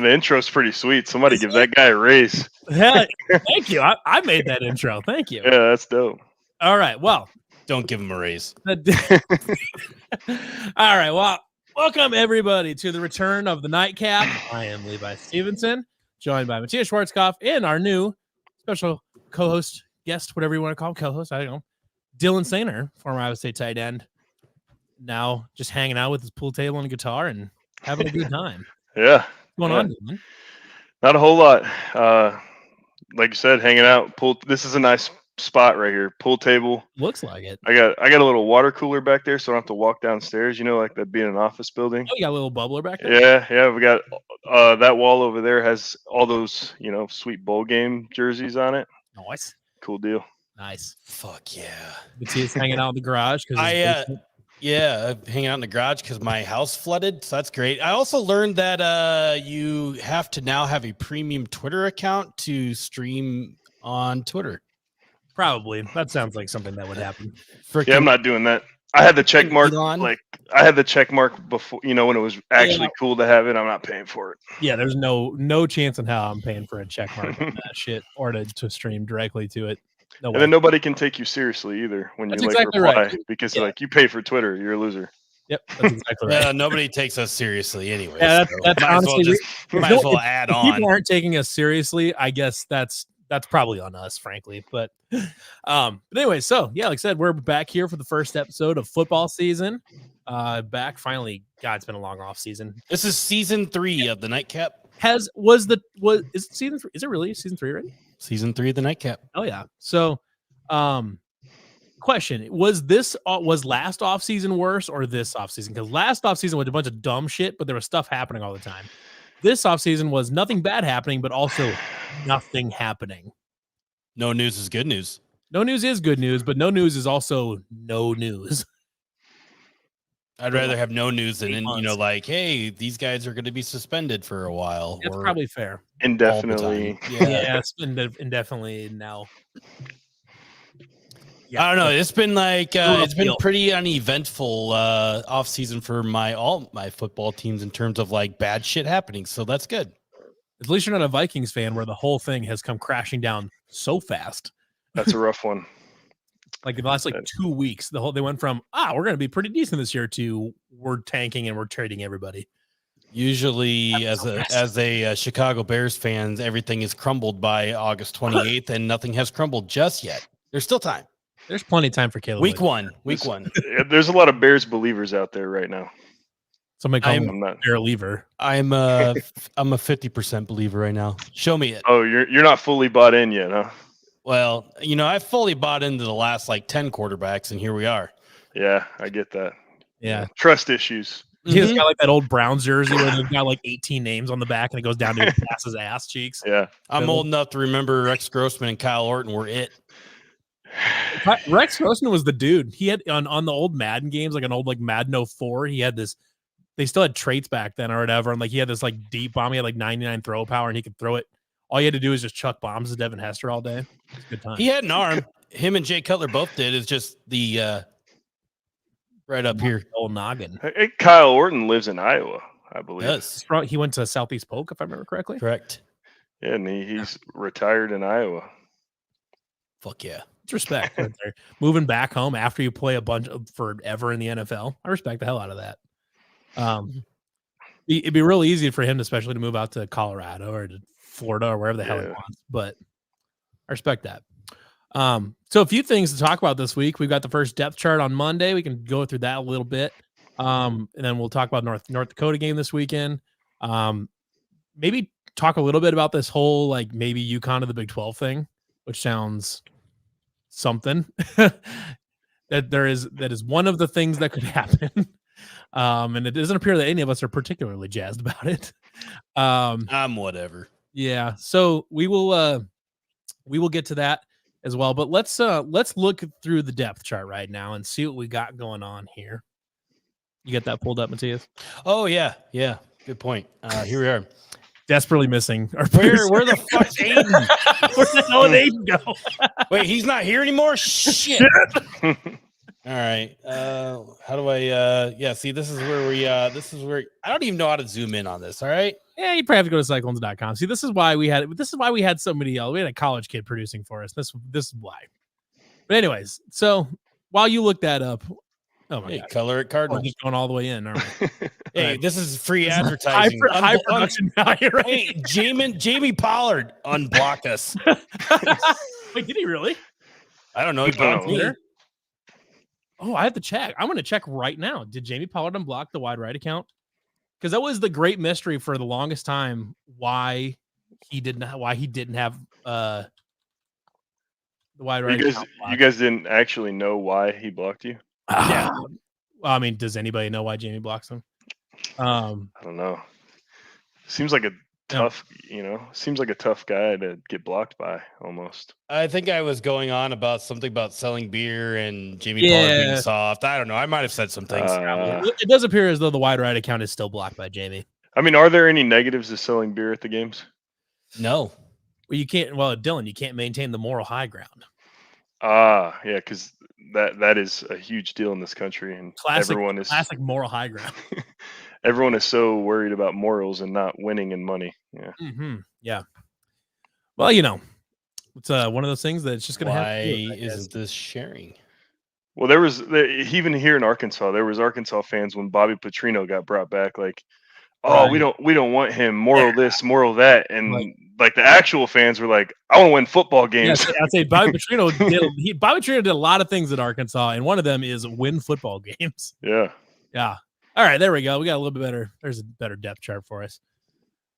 And the intro's pretty sweet. Somebody give that guy a raise. Yeah, thank you. I made that intro. Thank you. Yeah, that's dope. All right. Well, don't give him a raise. All right. Well, welcome everybody to the return of the Nightcap. I am Levi Stevenson, joined by Matthias Schwarzkopf and our new special co-host, guest, whatever you want to call him, co-host. I don't know. Dylan Sainer, former Iowa State tight end. Now just hanging out with his pool table and a guitar and having a good time. Yeah. What's going on, Dylan? Not a whole lot. Like you said, hanging out. Pool. This is a nice spot right here. Pool table. Looks like it. I got a little water cooler back there, so I don't have to walk downstairs. You know, like that being an office building. Oh, you got a little bubbler back there? Yeah. We got that wall over there has all those, sweet bowl game jerseys on it. Nice. Cool deal. Nice. Fuck yeah. Matthias hanging out in the garage because hanging out in the garage because my house flooded. So that's great. I also learned that you have to now have a premium Twitter account to stream on Twitter. Probably. That sounds like something that would happen. Yeah, I'm not doing that. I had the check mark. I had the check mark before, when it was actually cool to have it. I'm not paying for it. Yeah, there's no chance in hell I'm paying for a check mark on that shit or to stream directly to it. No and then nobody can take you seriously either when that's you exactly reply right. because you pay for Twitter, you're a loser. Yep, that's exactly right. Yeah, nobody takes us seriously anyway. Yeah, that's honestly might as well add on. People aren't taking us seriously. I guess that's probably on us, frankly. But anyway, so yeah, like I said, we're back here for the first episode of football season. Back finally. God, it's been a long off season. This is season 3 of the Nightcap. Is it season 3? Is it really season 3 already? Season 3 of the Nightcap. Oh yeah. So, question: was last off season worse or this off season? Because last off season was a bunch of dumb shit, but there was stuff happening all the time. This off season was nothing bad happening, but also nothing happening. No news is good news. No news is good news, but no news is also no news. I'd rather have no news than, like, hey, these guys are going to be suspended for a while. That's probably fair. Indefinitely. Yeah, indefinitely now. Yeah, I don't know. It's been it's been pretty uneventful off season for all my football teams in terms of like bad shit happening. So that's good. At least you're not a Vikings fan where the whole thing has come crashing down so fast. That's a rough one. Like in the last 2 weeks, they went from we're going to be pretty decent this year to we're tanking and we're trading everybody. Usually, as a Chicago Bears fans, everything is crumbled by August 28th, and nothing has crumbled just yet. There's still time. There's plenty of time for Caleb. Week one. There's a lot of Bears believers out there right now. Somebody call him a Bear believer. I'm a 50% believer right now. Show me it. Oh, you're not fully bought in yet, huh? Well, I fully bought into the last 10 quarterbacks, and here we are. Yeah, I get that. Yeah. Trust issues. He's got that old Browns jersey where they've got 18 names on the back and it goes down to his ass cheeks. Yeah. I'm old enough to remember Rex Grossman and Kyle Orton were it. Rex Grossman was the dude. He had on the old Madden games, like an old Madden 04, he had this, they still had traits back then or whatever. And he had this deep bomb. He had 99 throw power and he could throw it. All you had to do is just chuck bombs to Devin Hester all day. It's a good time. He had an arm. Him and Jay Cutler both did. It's just the right up here. Old noggin. Hey, Kyle Orton lives in Iowa, I believe. Yes. He went to Southeast Polk, if I remember correctly. Correct. Yeah, and he's retired in Iowa. Fuck yeah. It's respect. Right there. Moving back home after you play a bunch of forever in the NFL. I respect the hell out of that. It'd be real easy for him, especially to move out to Colorado or to Florida or wherever the hell he wants, but I respect that. So a few things to talk about this week. We've got the first depth chart on Monday. We can go through that a little bit. And then we'll talk about North Dakota game this weekend. Maybe talk a little bit about this whole maybe UConn to the Big 12 thing, which sounds something. that is one of the things that could happen. And it doesn't appear that any of us are particularly jazzed about it. I'm whatever. Yeah, so we will get to that as well. But let's look through the depth chart right now and see what we got going on here. You get that pulled up, Matthias? Oh yeah. Good point. Here we are. Desperately missing. Where the fuck's Aiden? Where the hell did Aiden go? Wait, he's not here anymore? Shit. All right. How do I see this is where I don't even know how to zoom in on this. All right. Yeah, you probably have to go to cyclones.com. See, this is why we had somebody else. We had a college kid producing for us. This is why. But anyways, so while you look that up, oh my god, color it Cardinals. We're just going all the way in, aren't we? Hey, this is free advertising. High production value, right? Hey, Jamie Pollard unblocked us. Wait, did he really? I don't know. He blocked me. Oh, I have to check. I'm going to check right now. Did Jamie Pollard unblock the wide right account? Because that was the great mystery for the longest time. Why he didn't have the wide right account. You guys didn't actually know why he blocked you? Yeah. Well, I mean, does anybody know why Jamie blocks him? I don't know. Seems like a tough, seems like a tough guy to get blocked by almost. I think I was going on about something about selling beer and Jamie Pollard being soft. I don't know. I might have said some things. It does appear as though the wide right account is still blocked by Jamie. I mean, are there any negatives to selling beer at the games? No. Well, you can't. Well, Dylan, you can't maintain the moral high ground. Yeah, because that is a huge deal in this country, and everyone is classic moral high ground. Everyone is so worried about morals and not winning and money. Yeah. Mm-hmm. Yeah. Well, it's one of those things that it's just going to happen. Why isn't this sharing? Well, there was even here in Arkansas, there was Arkansas fans when Bobby Petrino got brought back, like, oh, we don't want him, moral this, moral that, and like the actual fans were like, I want to win football games. Yeah, I'd say Bobby Petrino did a lot of things at Arkansas, and one of them is win football games. Yeah. Yeah. All right, there we go. We got a little bit better. There's a better depth chart for us.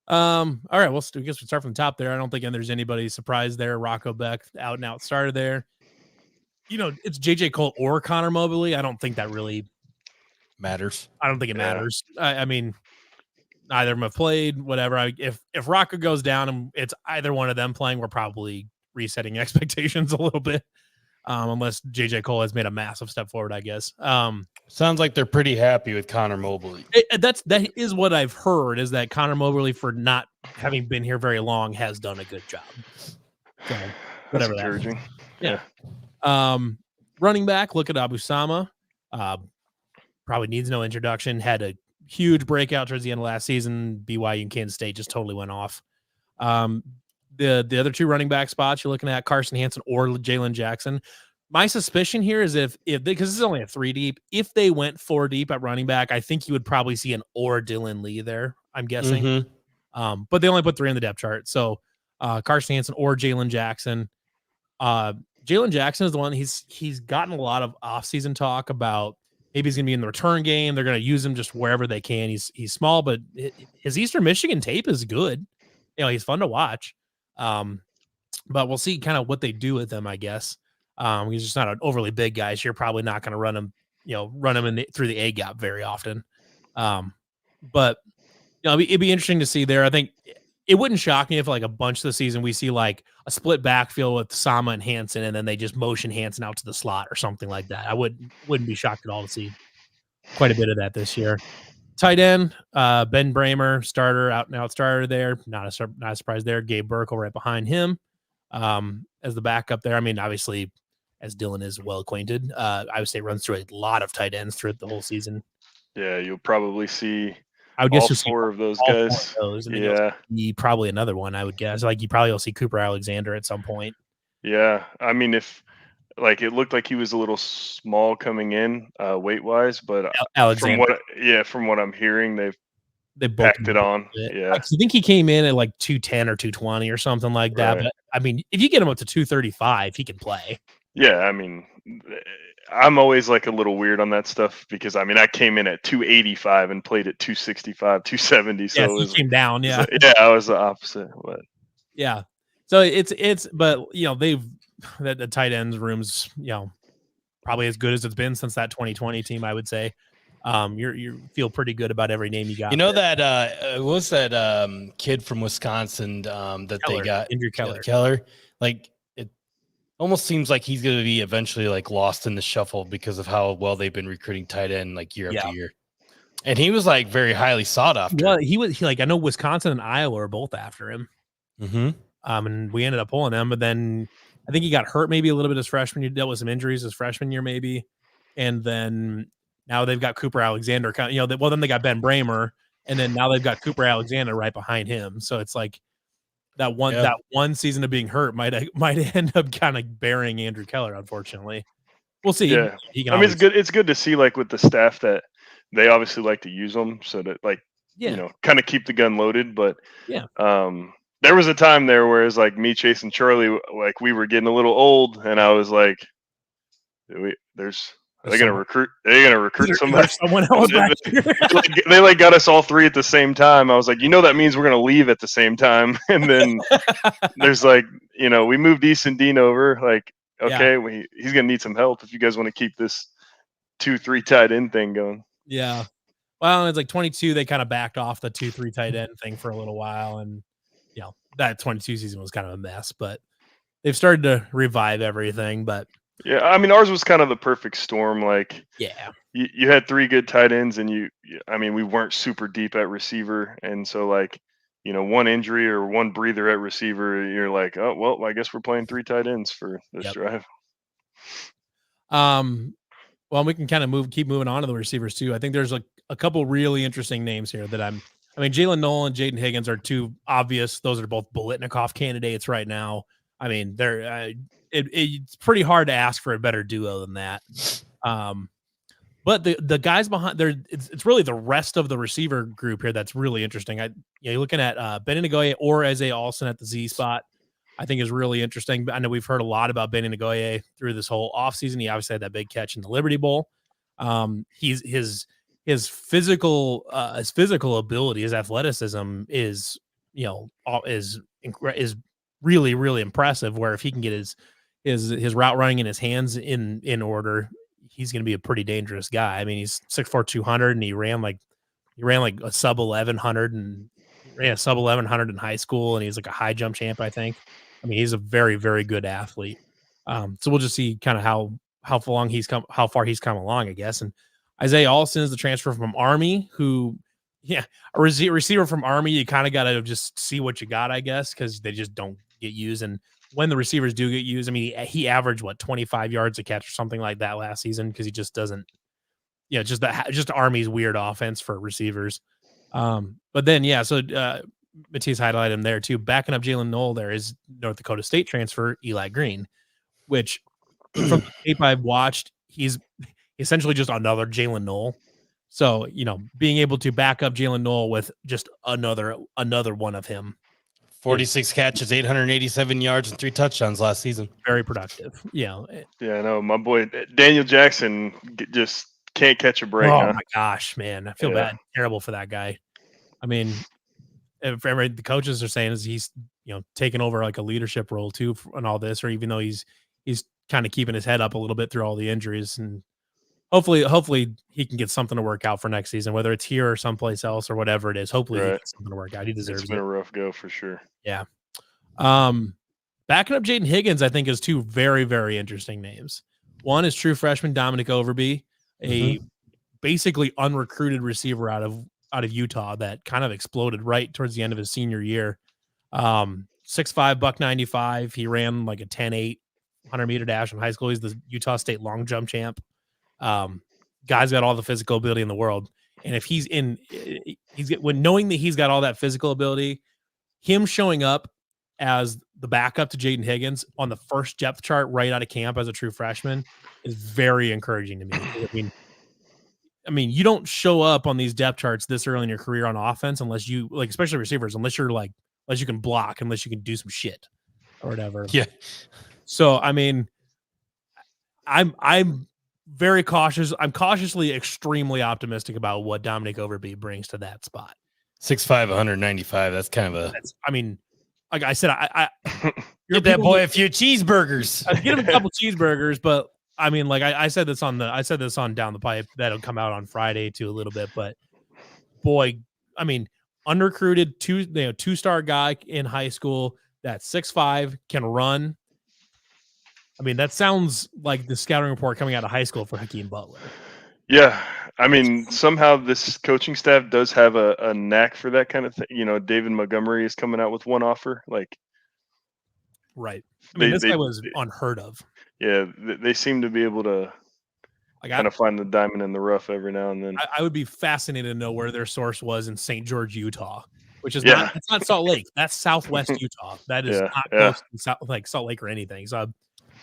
All right, well, I guess we start from the top there. I don't think there's anybody surprised there. Rocco Beck, out and out starter there. It's JJ Cole or Connor Mobley. I don't think that really matters. I don't think it matters. I mean, neither of them have played. Whatever. If Rocco goes down and it's either one of them playing, we're probably resetting expectations a little bit. Unless JJ Cole has made a massive step forward, I guess. Sounds like they're pretty happy with Connor Mobley. That is what I've heard, is that Connor Mobley, for not having been here very long, has done a good job. So, whatever. That's encouraging. Yeah. Running back, look at Abu Sama. Probably needs no introduction. Had a huge breakout towards the end of last season. BYU and Kansas State just totally went off. The other two running back spots, you're looking at Carson Hansen or Jalen Jackson. My suspicion here is if because this is only a 3 deep, if they went 4 deep at running back, I think you would probably see an or Dylan Lee there, I'm guessing. Mm-hmm. But they only put 3 in the depth chart. So Carson Hansen or Jalen Jackson. Jalen Jackson is the one, he's gotten a lot of offseason talk about maybe he's going to be in the return game. They're going to use him just wherever they can. He's small, but his Eastern Michigan tape is good. He's fun to watch. But we'll see kind of what they do with him, I guess. He's just not an overly big guy, so you're probably not going to run him through the A gap very often. But it'd be interesting to see there. I think it wouldn't shock me if like a bunch of the season we see like a split backfield with Sama and Hansen, and then they just motion Hansen out to the slot or something like that. I wouldn't be shocked at all to see quite a bit of that this year. Tight end, Ben Bramer, starter, out and out starter there. Not a surprise there. Gabe Burkle right behind him as the backup there. I mean, obviously, as Dylan is well acquainted, I would say runs through a lot of tight ends throughout the whole season. Yeah, you'll probably see I would guess all 4 of those guys. Yeah, probably another one. I would guess. Like you probably will see Cooper Alexander at some point. Yeah, I mean, if like it looked like he was a little small coming in weight wise, but from what I'm hearing, they packed it on. Yeah, I think he came in at like 210 or 220 or something like that. But I mean, if you get him up to 235, he can play. Yeah, I mean, I'm always like a little weird on that stuff because I mean I came in at 285 and played at 265, 270. So he came down. Yeah, I was the opposite. But yeah, so it's but they've the tight ends rooms probably as good as it's been since that 2020 team. I would say you feel pretty good about every name you got. That what was that kid from Wisconsin that Keller, they got Andrew Keller. Like it almost seems like he's going to be eventually like lost in the shuffle because of how well they've been recruiting tight end like year after year. And he was like very highly sought after. Well, I know Wisconsin and Iowa are both after him. Mm-hmm. And we ended up pulling him, but then I think he got hurt maybe a little bit his freshman year. Dealt with some injuries his freshman year, maybe. and then now they've got Cooper Alexander. Then they got Ben Bramer, and then now they've got Cooper Alexander right behind him. So it's like that one season of being hurt might end up kind of burying Andrew Keller. Unfortunately, we'll see. Yeah, it's good to see like with the staff that they obviously like to use them so that kind of keep the gun loaded. But there was a time there where it's like me chasing Charlie, like we were getting a little old, and I was like, are they gonna recruit somebody? Someone else back here. They got us all three at the same time. I was like, that means we're gonna leave at the same time. And then there's we moved Easton Dean over. Like, okay, he's gonna need some help if you guys want to keep this 2-3 tight end thing going. Yeah. Well, it's like 22. They kind of backed off the 2-3 tight end thing for a little while, and that 22 season was kind of a mess. But they've started to revive everything. But yeah, I mean, ours was kind of the perfect storm. Like, you had 3 good tight ends, and we weren't super deep at receiver, and so one injury or one breather at receiver, you're like, oh well, I guess we're playing 3 tight ends for this drive. Well, we can kind of keep moving on to the receivers too. I think there's a couple really interesting names here that Jalen Noel and Jaden Higgins are 2 obvious. Those are both Biletnikoff candidates right now. I mean, they're it's pretty hard to ask for a better duo than that. But the guys behind there, it's really the rest of the receiver group here that's really interesting. You're looking at Benny Nagoye or Isaiah Olson at the Z spot. I think is really interesting. I know we've heard a lot about Benny Nagoye through this whole offseason. He obviously had that big catch in the Liberty Bowl. His physical ability, his athleticism is really, really impressive. Where if he can get his route running in his hands in order, he's going to be a pretty dangerous guy. I mean, he's 6'4", 200, and he ran like a sub 1100 and ran a sub 1100 in high school, and he's like a high jump champ, I think. I mean, he's a very, very good athlete. So we'll just see kind of how far he's come along, I guess. And Isaiah Olson is the transfer from Army, who, a receiver from Army, you kind of got to just see what you got, I guess, because they just don't get used. And when the receivers do get used, I mean, he averaged 25 yards a catch or something like that last season because he just doesn't, just Army's weird offense for receivers. But then, so Matthias highlighted him there too. Backing up Jalen Noel there is North Dakota State transfer Eli Green, which from the tape I've watched, he's essentially just another Jalen Noel. So, being able to back up Jalen Noel with just another one of him. 46 catches, 887 yards, and 3 touchdowns last season. Very productive. Yeah, I know. My boy Daniel Jackson just can't catch a break. Oh my gosh, man. I feel terrible for that guy. I mean, the coaches are saying is he's, taking over like a leadership role too and all this, or even though he's kind of keeping his head up a little bit through all the injuries, and hopefully he can get something to work out for next season, whether it's here or someplace else or whatever it is. Hopefully he gets something to work out. He deserves it. It's been a rough go for sure. Yeah. Backing up Jaden Higgins, I think, is 2 very, very interesting names. One is true freshman Dominic Overby, a basically unrecruited receiver out of Utah that kind of exploded right towards the end of his senior year. 6'5", $195. He ran like a 10.8 100-meter dash in high school. He's the Utah State long jump champ. Guy's got all the physical ability in the world. And if knowing that he's got all that physical ability, him showing up as the backup to Jaden Higgins on the first depth chart right out of camp as a true freshman is very encouraging to me. I mean, you don't show up on these depth charts this early in your career on offense unless you especially receivers, unless you can block, unless you can do some shit or whatever. Yeah. So, I mean, I'm very cautious. I'm cautiously extremely optimistic about what Dominic Overby brings to that spot. 6'5", 195. That's kind of like I said, I give that boy a few cheeseburgers. I'd get him a couple cheeseburgers, but I mean, like I said this on Down the Pipe that'll come out on Friday too a little bit, but boy, I mean, unrecruited 2-star guy in high school that's 6'5", can run. I mean, that sounds like the scouting report coming out of high school for Hakeem Butler. Yeah. I mean, somehow this coaching staff does have a knack for that kind of thing. David Montgomery is coming out with one offer. Right. I mean, this guy was unheard of. Yeah. They seem to be able to Like kind of find the diamond in the rough every now and then. I would be fascinated to know where their source was in St. George, Utah, which is it's not Salt Lake. That's Southwest Utah. That is not close to like Salt Lake or anything. So I'd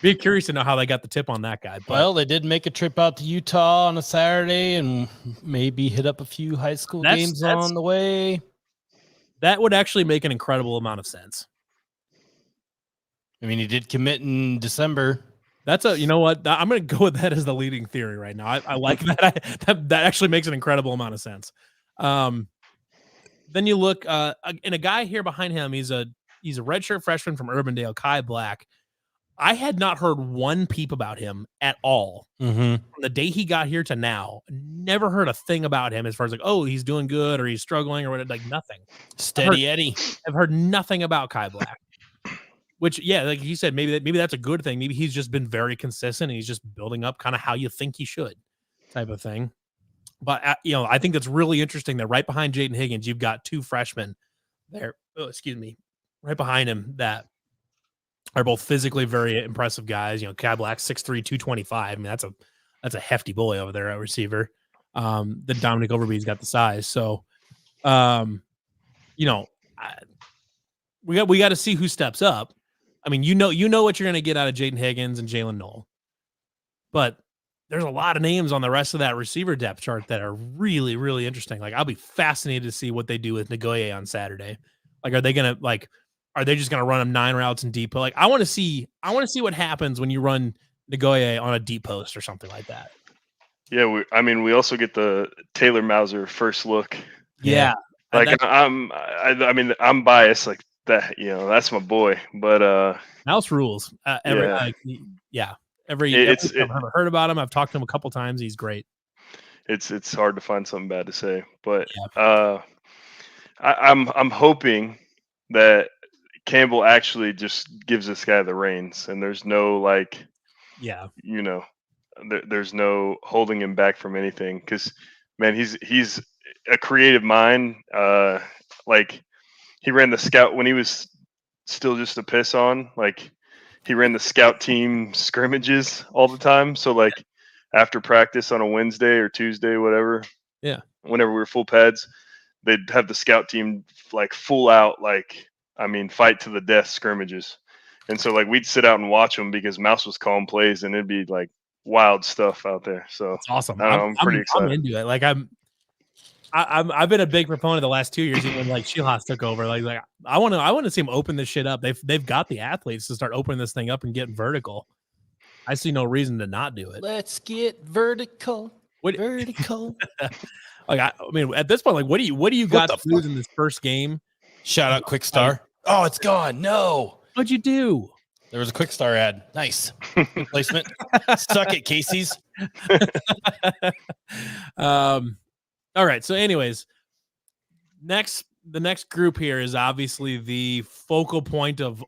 be curious to know how they got the tip on that guy. But, well, they did make a trip out to Utah on a Saturday and maybe hit up a few high school games on the way. That would actually make an incredible amount of sense. I mean, he did commit in December. That's you know what? I'm going to go with that as the leading theory right now. I like that. That actually makes an incredible amount of sense. Then you look, and a guy here behind him, he's a redshirt freshman from Urbandale, Kai Black. I had not heard one peep about him at all from the day he got here to now. Never heard a thing about him as far as like, oh, he's doing good or he's struggling or whatever. Like nothing. Steady Eddie. I've heard nothing about Kai Black. Which, yeah, like you said, maybe that's a good thing. Maybe he's just been very consistent and he's just building up kind of how you think he should, type of thing. But I think that's really interesting that right behind Jaden Higgins, you've got two freshmen there. Oh, excuse me, right behind him that are both physically very impressive guys. Kai Black, 6'3", 225. I mean, that's a hefty boy over there at receiver. The Dominic Overby's got the size. So, we got to see who steps up. I mean, you know what you're going to get out of Jaden Higgins and Jalen Knoll. But there's a lot of names on the rest of that receiver depth chart that are really, really interesting. Like, I'll be fascinated to see what they do with Nagoye on Saturday. Like, are they just going to run him 9 routes in deep? Like, I want to see what happens when you run Nagoye on a deep post or something like that. Yeah, we also get the Taylor Mauser first look. Yeah. Like I'm biased like that, that's my boy, but Mouse rules. Every I've heard about him. I've talked to him a couple times. He's great. It's hard to find something bad to say, but I'm hoping that Campbell actually just gives this guy the reins, and there's no there's no holding him back from anything. Because man, he's a creative mind. Like he ran the scout when he was still just a piss on. Like he ran the scout team scrimmages all the time. So like after practice on a Wednesday or Tuesday, whatever. Yeah. Whenever we were full pads, they'd have the scout team like full out, fight to the death scrimmages. And so like we'd sit out and watch them because Mouse was calling plays and it'd be like wild stuff out there. So it's awesome. I'm pretty excited. I'm into it. Like I've been a big proponent the last 2 years, even when like Shieldhouse took over. Like I want to see him open this shit up. They've got the athletes to start opening this thing up and getting vertical. I see no reason to not do it. Let's get vertical. Vertical. Like I mean, at this point, like what do you got to lose in this first game? Shout out Quick Star. Oh, it's gone. No. What'd you do? There was a Quick Star ad. Nice placement. Suck it, Casey's. All right. So, anyways, the next group here is obviously the focal point of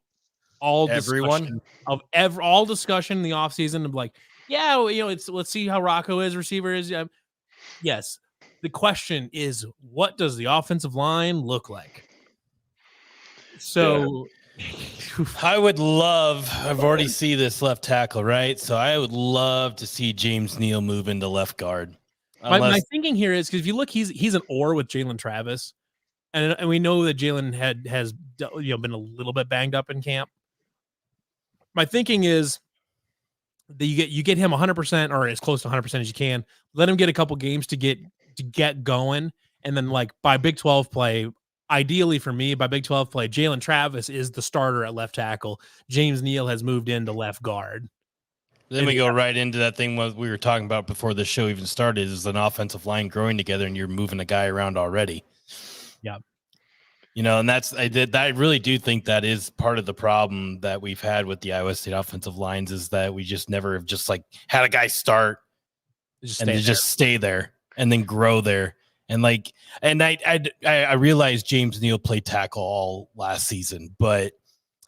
all discussion in the offseason of like, let's see how Rocco is, receiver is. Yes. The question is, what does the offensive line look like? So I've already see this left tackle, right? So I would love to see James Neal move into left guard. My thinking here is because if you look, he's an or with Jalen Travis, and we know that Jalen has been a little bit banged up in camp. My thinking is that you get him 100% or as close to 100% as you can. Let him get a couple games to get going, and then like by Big 12 play, ideally for me by Big 12 play, Jalen Travis is the starter at left tackle. James Neal has moved into left guard. Then we go right into that thing what we were talking about before the show even started is an offensive line growing together and you're moving a guy around already. Yeah. And I really do think that is part of the problem that we've had with the Iowa State offensive lines is that we just never have just like had a guy start just stay there and then grow there. And I realized James Neal played tackle all last season, but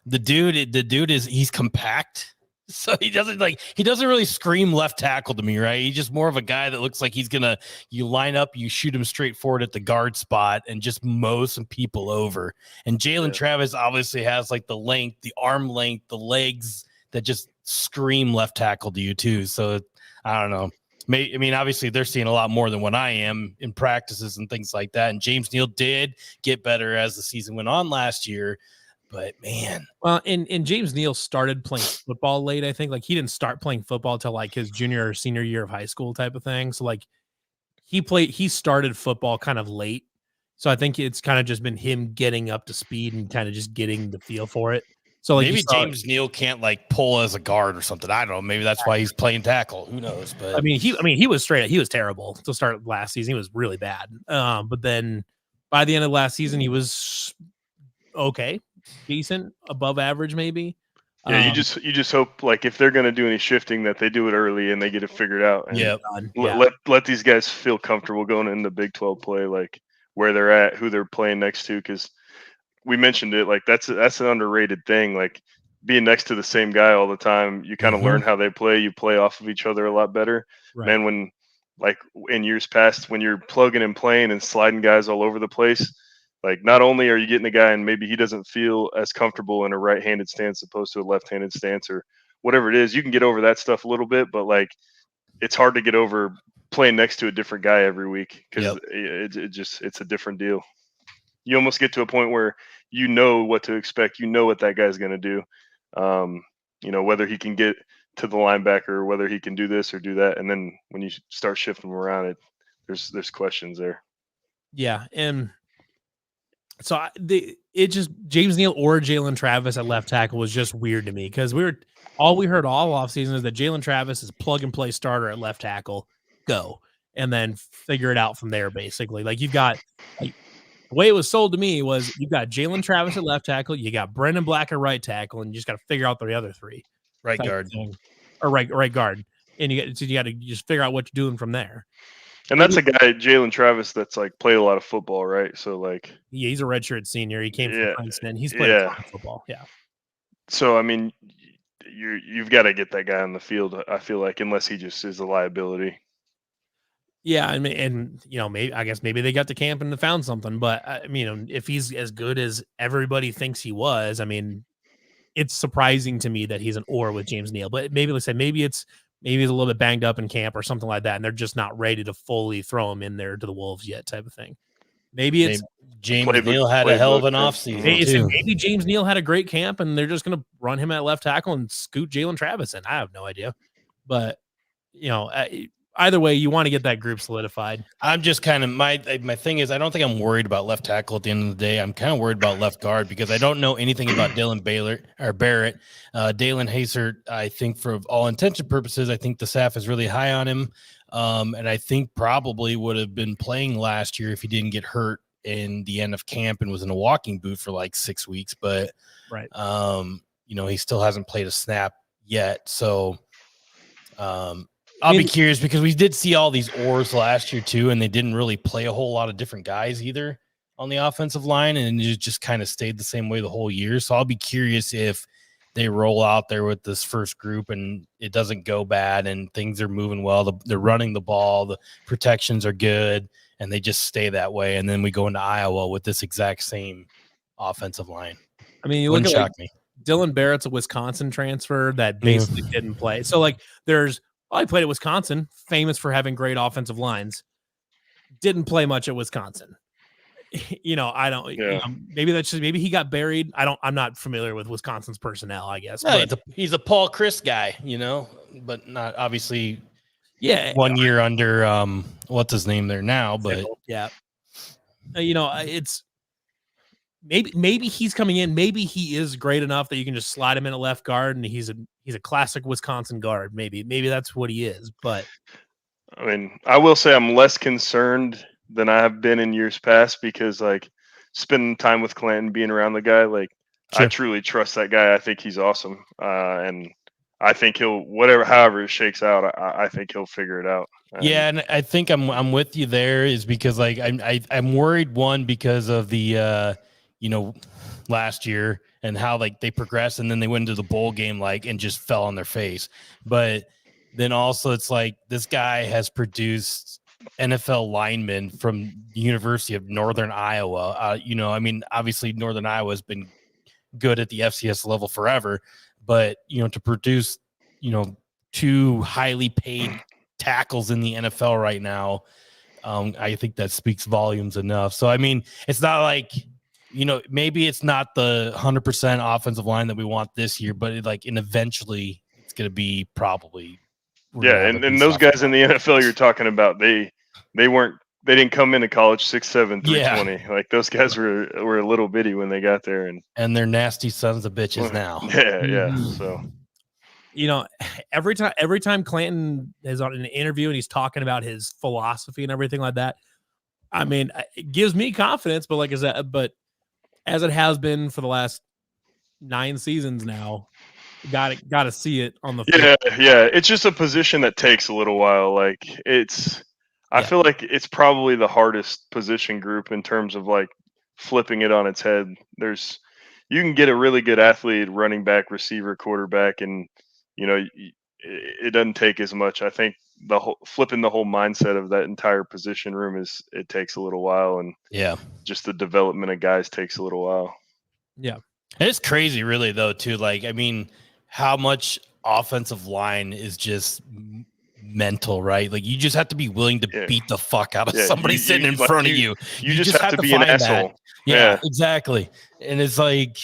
the dude he's compact. So he doesn't really scream left tackle to me, right? He's just more of a guy that looks like you line up, you shoot him straight forward at the guard spot and just mow some people over. And Jalen Travis obviously has like the length, the arm length, the legs that just scream left tackle to you too. So I don't know. I mean, obviously they're seeing a lot more than what I am in practices and things like that. And James Neal did get better as the season went on last year, but man. Well, and James Neal started playing football late. I think like he didn't start playing football till like his junior or senior year of high school type of thing. So like he started football kind of late. So I think it's kind of just been him getting up to speed and kind of just getting the feel for it. So like maybe James Neal can't like pull as a guard or something. I don't know. Maybe that's why he's playing tackle. Who knows? But he was straight. He was terrible to start last season. He was really bad. But then by the end of last season, he was okay, decent, above average, maybe. Yeah, you just hope like if they're going to do any shifting that they do it early and they get it figured out. And let these guys feel comfortable going into Big 12 play, like where they're at, who they're playing next to, because we mentioned it, like that's an underrated thing. Like being next to the same guy all the time, you kind of learn how they play. You play off of each other a lot better. Right. Man, when like in years past, when you're plugging and playing and sliding guys all over the place, like not only are you getting a guy and maybe he doesn't feel as comfortable in a right-handed stance opposed to a left-handed stance or whatever it is, you can get over that stuff a little bit, but like it's hard to get over playing next to a different guy every week because it's a different deal. You almost get to a point where you know what to expect. You know what that guy's going to do. Whether he can get to the linebacker or whether he can do this or do that. And then when you start shifting them around, there's questions there. Yeah, and so James Neal or Jalen Travis at left tackle was just weird to me because we heard all offseason is that Jalen Travis is plug and play starter at left tackle, go, and then figure it out from there. Basically, like you've got the way it was sold to me was you've got Jalen Travis at left tackle, you got Brendan Black at right tackle, and you just got to figure out the other three, right guard or right guard, and you got to just figure out what you're doing from there. And that's a guy, Jalen Travis, that's like played a lot of football, right? So like, yeah, he's a redshirt senior. He came from Princeton. He's played a ton of football. Yeah. So I mean, you've got to get that guy on the field. I feel like unless he just is a liability. Yeah, I mean, and maybe they got to camp and found something. But I mean, if he's as good as everybody thinks he was, I mean, it's surprising to me that he's an or with James Neal. But maybe let's say maybe he's a little bit banged up in camp or something like that, and they're just not ready to fully throw him in there to the Wolves yet, type of thing. Maybe James Neal had a hell of an offseason. Maybe James Neal had a great camp, and they're just going to run him at left tackle and scoot Jalen Travis in. I have no idea, but either way, you want to get that group solidified. I'm just kind of my thing is I don't think I'm worried about left tackle at the end of the day. I'm kind of worried about left guard because I don't know anything about Dylan Barrett. Dalen Hazard, I think for all intents and purposes, I think the staff is really high on him. And I think probably would have been playing last year if he didn't get hurt in the end of camp and was in a walking boot for like 6 weeks. But right. He still hasn't played a snap yet. So I'll be curious because we did see all these oars last year too, and they didn't really play a whole lot of different guys either on the offensive line, and it just kind of stayed the same way the whole year. So I'll be curious if they roll out there with this first group and it doesn't go bad and things are moving well. They're running the ball, the protections are good, and they just stay that way. And then we go into Iowa with this exact same offensive line. I mean, you look at me. Dylan Barrett's a Wisconsin transfer that basically didn't play. So like he played at Wisconsin, famous for having great offensive lines. Didn't play much at Wisconsin. I don't. Maybe he got buried. I'm not familiar with Wisconsin's personnel. I guess. No, he's a Paul Chris guy, but not obviously. Yeah, 1 year under what's his name there now, but yeah, it's maybe he's coming in. Maybe he is great enough that you can just slide him in a left guard, and he's a classic Wisconsin guard. Maybe that's what he is. But I mean, I will say I'm less concerned than I have been in years past because like spending time with Clanton, being around the guy, like I truly trust that guy. I think he's awesome. And I think however it shakes out, I think he'll figure it out. Yeah. And I think I'm with you there is because like, I'm worried because of the, last year and how like they progressed and then they went into the bowl game, and just fell on their face. But then also it's like, this guy has produced NFL linemen from the University of Northern Iowa. Obviously Northern Iowa has been good at the FCS level forever, but to produce, two highly paid tackles in the NFL right now. I think that speaks volumes enough. So, I mean, it's not like, maybe it's not the 100% offensive line that we want this year, but and eventually it's going to be probably. Yeah, and those guys in the NFL you're talking about, they didn't come into college 6'7", 320. Like those guys were a little bitty when they got there, and they're nasty sons of bitches now. Yeah. So, every time Clanton is on an interview and he's talking about his philosophy and everything like that, I mean, it gives me confidence. But as it has been for the last 9 seasons now, got to see it on the field. Yeah. It's just a position that takes a little while. Like I feel like it's probably the hardest position group in terms of like flipping it on its head. You can get a really good athlete, running back, receiver, quarterback, and it doesn't take as much. I think flipping the whole mindset of that entire position room it takes a little while, and just the development of guys takes a little while. Yeah, it's crazy, really, though. Too, like, I mean, how much offensive line is just mental, right? Like, you just have to be willing to beat the fuck out of somebody sitting in front of you. You just have to be an asshole. Yeah, exactly. And it's like,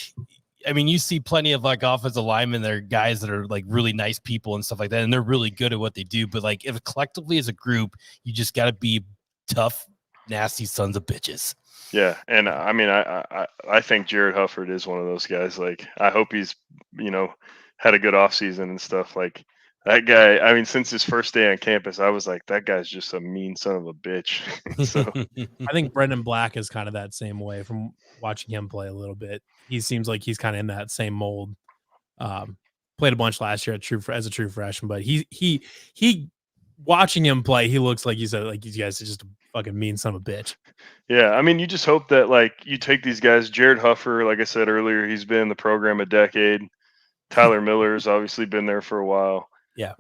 I mean, you see plenty of like offensive linemen, they're guys that are like really nice people and stuff like that, and they're really good at what they do. But like, if collectively as a group, you just got to be tough, nasty sons of bitches. Yeah, and I mean, I think Jared Hufford is one of those guys. Like, I hope he's had a good offseason and stuff. Like, that guy, I mean, since his first day on campus, I was like, that guy's just a mean son of a bitch. So I think Brendan Black is kind of that same way from watching him play a little bit. He seems like he's kind of in that same mold. Played a bunch last year as a true freshman, but he watching him play, he looks like you said, like, you guys are just a fucking mean son of a bitch. Yeah, I mean, you just hope that like you take these guys. Jared Huffer, like I said earlier, he's been in the program a decade. Tyler Miller's obviously been there for a while. Yeah.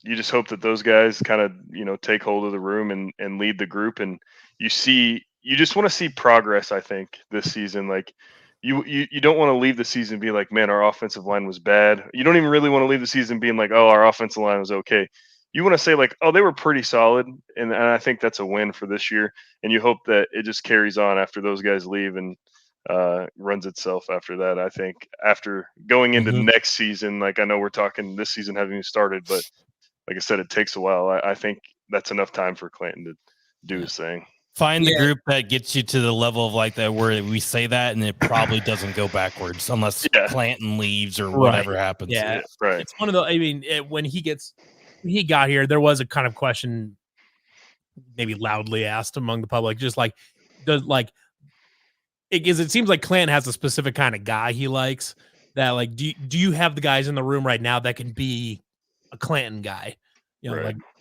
You just hope that those guys kind of take hold of the room and lead the group, and you just want to see progress. I think this season, like you don't want to leave the season being like, man, our offensive line was bad. You don't even really want to leave the season being like, oh, our offensive line was okay. You want to say like, oh, they were pretty solid, and I think that's a win for this year. And you hope that it just carries on after those guys leave and runs itself after that. I think after going into next season, like I know we're talking this season having even started, but like I said, it takes a while. I think that's enough time for Clanton to do his thing. Find the group that gets you to the level of like that where we say that, and it probably doesn't go backwards unless Clanton leaves or whatever happens. Yeah, right. It's one of the. I mean, when he got here, there was a kind of question, maybe loudly asked among the public, just like, it seems like Clanton has a specific kind of guy he likes. That like, do you have the guys in the room right now that can be a Clanton guy?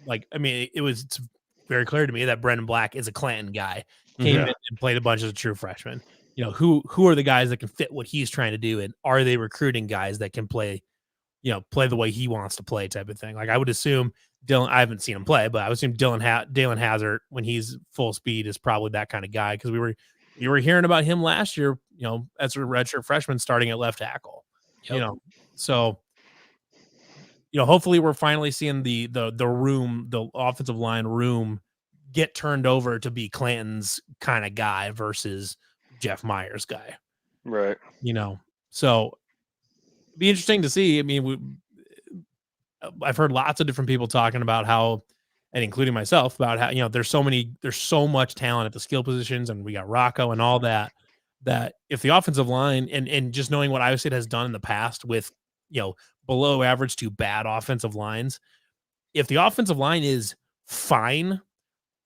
Like I mean, it's very clear to me that Brendan Black is a Clanton guy. Came in and played a bunch of true freshmen. Who are the guys that can fit what he's trying to do, and are they recruiting guys that can play the way he wants to play, type of thing. Like, I would assume Dylan, I haven't seen him play, but I would assume Dalen Hazard, when he's full speed, is probably that kind of guy, because we were hearing about him last year, as a redshirt freshman starting at left tackle. So hopefully we're finally seeing the room, the offensive line room, get turned over to be Clanton's kind of guy versus Jeff Meyer's guy. Right. So be interesting to see. I mean, I've heard lots of different people talking about how, and including myself, about how, there's so much talent at the skill positions, and we got Rocco and all that if the offensive line, and just knowing what Iowa State has done in the past with, below average to bad offensive lines, if the offensive line is fine,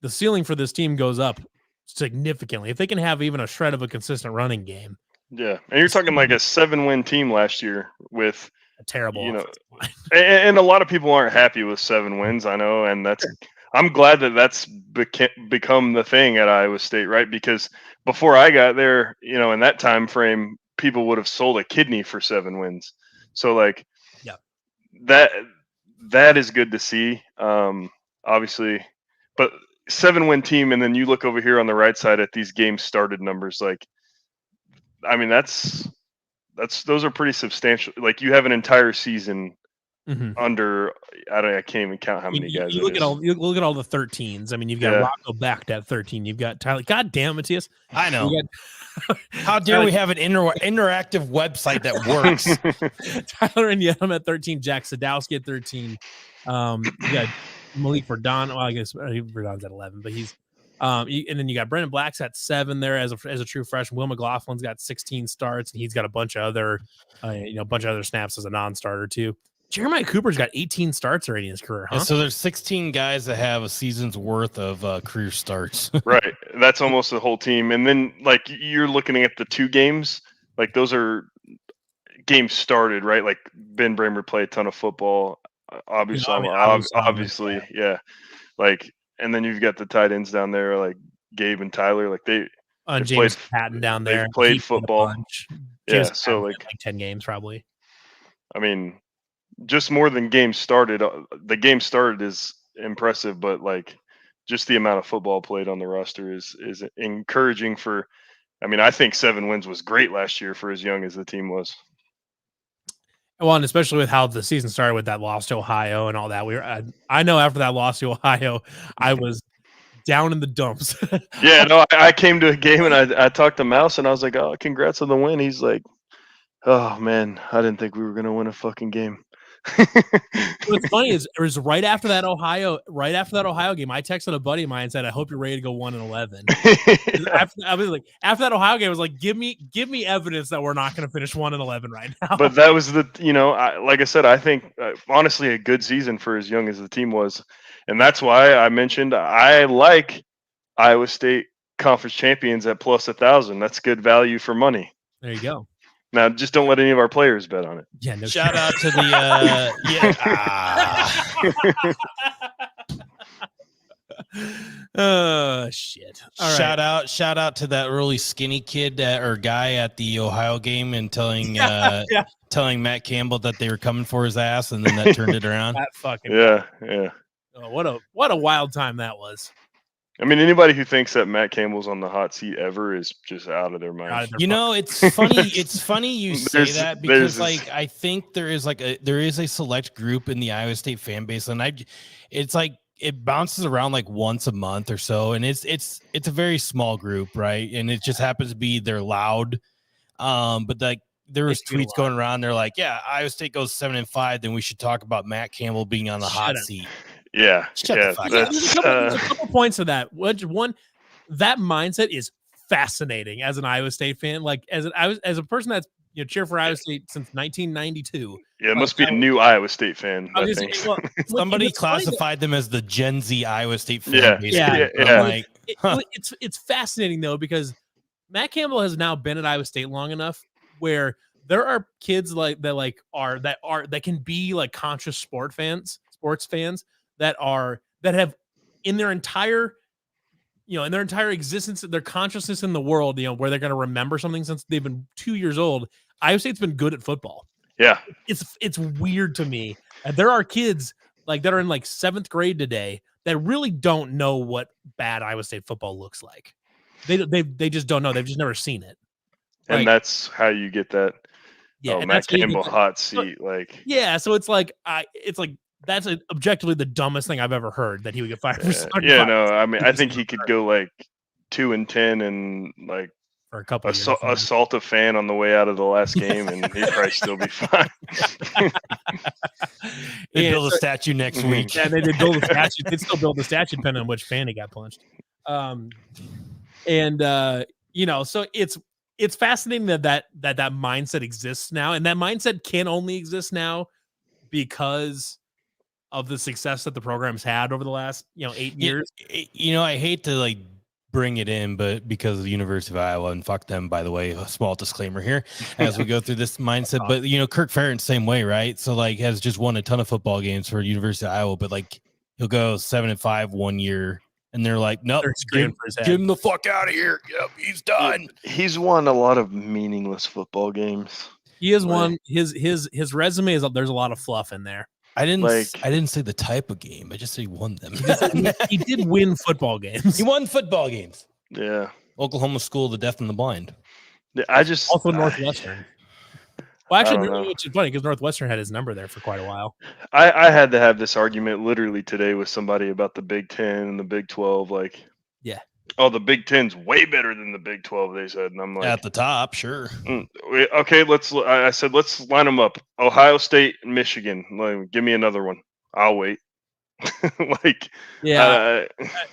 the ceiling for this team goes up significantly. If they can have even a shred of a consistent running game. Yeah. And you're talking like a 7-win team last year with a terrible and a lot of people aren't happy with 7 wins, I know, and I'm glad that that's become the thing at Iowa State, right? Because before I got there, in that time frame, people would have sold a kidney for 7 wins. So like, that is good to see, obviously, but 7-win team, and then you look over here on the right side at these games started numbers, like, I mean, those are pretty substantial. Like, you have an entire season under. I can't even count how many guys. You look at all the 13s. I mean, you've got Rocco Becht at 13. You've got Tyler. God damn, Matthias. I know. How dare we have an interactive website that works? Tyler and Yedem at 13. Jack Sadowski at 13. You got Malik Verdon. Well, I guess Verdon's at 11, but he's and then you got Brendan Black's at 7 there as a true freshman. Will McLaughlin's got 16 starts, and he's got a bunch of other snaps as a non-starter too. Jeremiah Cooper's got 18 starts already in his career, huh? Yeah, so there's 16 guys that have a season's worth of career starts. Right. That's almost the whole team. And then, like, you're looking at the 2 games. Like, those are games started, right? Like, Ben Bramer played a ton of football. Obviously, yeah. Like, and then you've got the tight ends down there, like Gabe and Tyler. Like, they James Patton down there. They played football. Yeah, so, like 10 games probably. I mean, just more than games started. The game started is impressive, but like just the amount of football played on the roster is encouraging for. I mean, I think 7 wins was great last year for as young as the team was. Well, and especially with how the season started with that loss to Ohio and all that. I know after that loss to Ohio, I was down in the dumps. Yeah, no, I came to a game and I talked to Mouse and I was like, "Oh, congrats on the win." He's like, "Oh man, I didn't think we were gonna win a fucking game." What's funny is it was right after that Ohio game. I texted a buddy of mine and said, "I hope you're ready to go 1-11." After that Ohio game, I was like, "Give me evidence that we're not going to finish 1-11 right now." But that was like I said, I think honestly a good season for as young as the team was, and that's why I mentioned I like Iowa State conference champions at plus 1,000. That's good value for money. There you go. Now, just don't let any of our players bet on it. Yeah, no shout out to the oh shit! All shout out to that really skinny kid or guy at the Ohio game and telling telling Matt Campbell that they were coming for his ass, and then that turned it around. That fucking yeah. Oh, what a wild time that was. I mean, anybody who thinks that Matt Campbell's on the hot seat ever is just out of their mind. It's funny. It's funny you say that because, like, I think there is a select group in the Iowa State fan base, and it's like it bounces around like once a month or so, and it's a very small group, right? And it just happens to be they're loud, but like there was tweets going around. They're like, "Yeah, Iowa State goes 7-5, then we should talk about Matt Campbell being on the hot seat." Yeah, Shut the fuck up. There's a couple points to that. One, that mindset is fascinating as an Iowa State fan. Like as a person that's cheered for Iowa State since 1992. Yeah, it must be a new Iowa State fan. I think. Somebody classified them as the Gen Z Iowa State fan. Yeah. Like, it's fascinating though because Matt Campbell has now been at Iowa State long enough where there are kids that can be like conscious sports fans that have in their entire existence, their consciousness in the world, where they're going to remember something since they've been 2 years old. Iowa State's been good at football. Yeah. It's weird to me. There are kids like that are in like 7th grade today that really don't know what bad Iowa State football looks like. They just don't know. They've just never seen it. And that's how you get that. Yeah. Matt Campbell hot seat. So it's like that's objectively the dumbest thing I've ever heard that he would get fired for starting. Yeah, no, I mean, I think he could go like 2-10 and like for a couple assault a fan on the way out of the last game, and he'd probably still be fine. They build a statue next week. Yeah, they build a statue. They'd still build a statue depending on which fan he got punched. So it's fascinating that mindset exists now, and that mindset can only exist now because of the success that the program's had over the last 8 years. I hate to like bring it in, but because of the University of Iowa, and fuck them, by the way, a small disclaimer here as we go through this mindset. But Kirk Ferentz, same way, right? So like has just won a ton of football games for University of Iowa, but like he'll go 7-5 1 year, and they're like, nope, get him the fuck out of here. Yep, he's done. He's won a lot of meaningless football games. He has won. His resume is there's a lot of fluff in there. I didn't say the type of game. I just said he won them. He did win football games. He won football games. Yeah. Oklahoma School of the Deaf and the Blind. I also Northwestern. Well, actually, which is funny because Northwestern had his number there for quite a while. I had to have this argument literally today with somebody about the Big 10 and the Big 12. Like, yeah. Oh, the Big 10's way better than the Big 12, they said. And I'm like, at the top, sure. Okay, I said, let's line them up. Ohio State and Michigan. Like, give me another one. I'll wait. Like, yeah.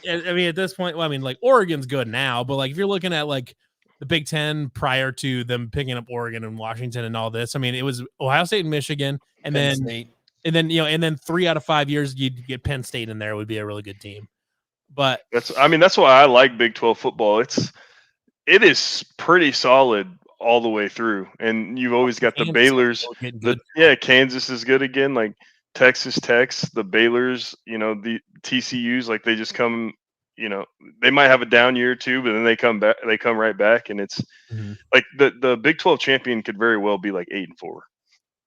I mean, at this point, well, I mean, like Oregon's good now, but like if you're looking at like the Big 10 prior to them picking up Oregon and Washington and all this, I mean, it was Ohio State and Michigan, and then 3 out of 5 years you'd get Penn State in there would be a really good team. But that's why I like Big 12 football. It is pretty solid all the way through, and you've always got the Baylors. Kansas is good again. Like Texas Tech's, the Baylors, the TCU's, like they just come. They might have a down year or two, but then they come back. They come right back, and it's like the Big 12 champion could very well be like 8-4.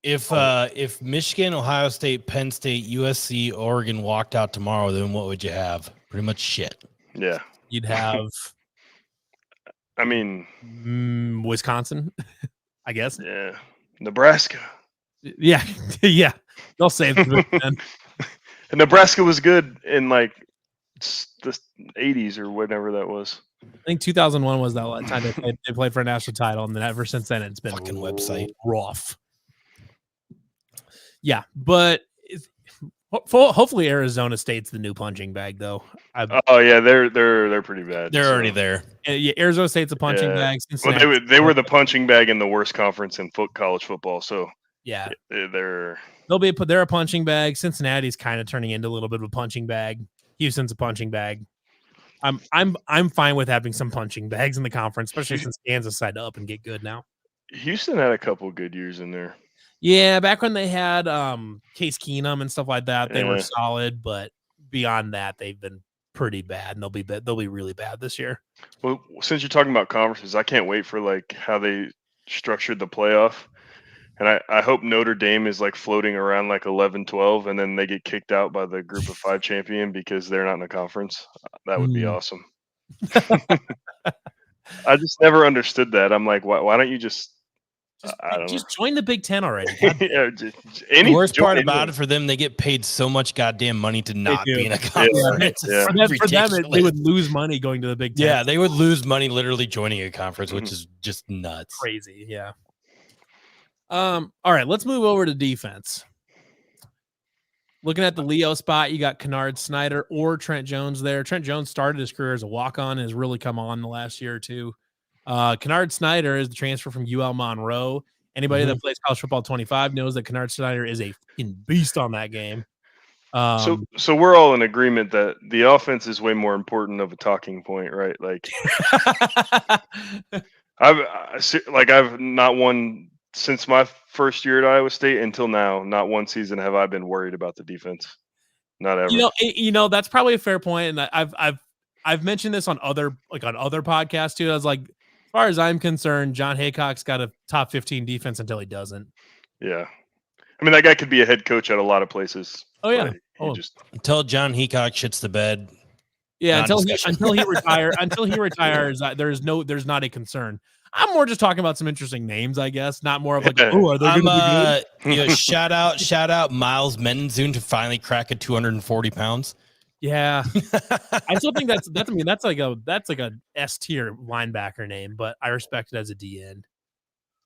If Michigan, Ohio State, Penn State, USC, Oregon walked out tomorrow, then what would you have? Pretty much shit. Yeah, you'd have. I mean, Wisconsin, I guess. Yeah, Nebraska. Yeah, yeah. They'll save it. And Nebraska was good in like the 80s or whatever that was. I think 2001 was that time they played for a national title, and then ever since then it's been fucking website rough. Yeah, but hopefully Arizona State's the new punching bag, though. They're pretty bad. They're already there. Yeah, Arizona State's a punching bag. Well, they were the punching bag in the worst conference in college football. So yeah, they're a punching bag. Cincinnati's kind of turning into a little bit of a punching bag. Houston's a punching bag. I'm fine with having some punching bags in the conference, especially since Kansas decided to up and get good now. Houston had a couple good years in there. Yeah, back when they had Case Keenum and stuff like that, they were solid, but beyond that, they've been pretty bad, and they'll be really bad this year. Well, since you're talking about conferences, I can't wait for like how they structured the playoff, and I hope Notre Dame is like floating around like 11-12, and then they get kicked out by the Group of 5 champion because they're not in a conference. That would be awesome. I just never understood that. I'm like, why don't you just join the Big 10 already. The worst part about it for them, they get paid so much goddamn money to not be in a conference. Yeah. For them, they would lose money going to the Big 10. Yeah, they would lose money literally joining a conference, which is just nuts. Crazy, yeah. All right, let's move over to defense. Looking at the Leo spot, you got Kennard Snyder or Trent Jones there. Trent Jones started his career as a walk-on and has really come on the last year or two. Kennard Snyder is the transfer from UL Monroe. Anybody that plays college football 25 knows that Kennard Snyder is a fucking beast on that game. So we're all in agreement that the offense is way more important of a talking point, right? Like, I've not won since my first year at Iowa State until now. Not one season have I been worried about the defense. Not ever. That's probably a fair point, and I've mentioned this on other podcasts too. I was like, as far as I'm concerned, John Haycock's got a top 15 defense until he doesn't. Yeah. I mean, that guy could be a head coach at a lot of places. Oh, yeah. Until John Haycock shits the bed. Yeah, until he retires, there's not a concern. I'm more just talking about some interesting names, I guess. Not more of like, are they going to be good? Shout out Miles Mendenzoon to finally crack at 240 pounds. Yeah, I still think that's like a S tier linebacker name, but I respect it as a DN.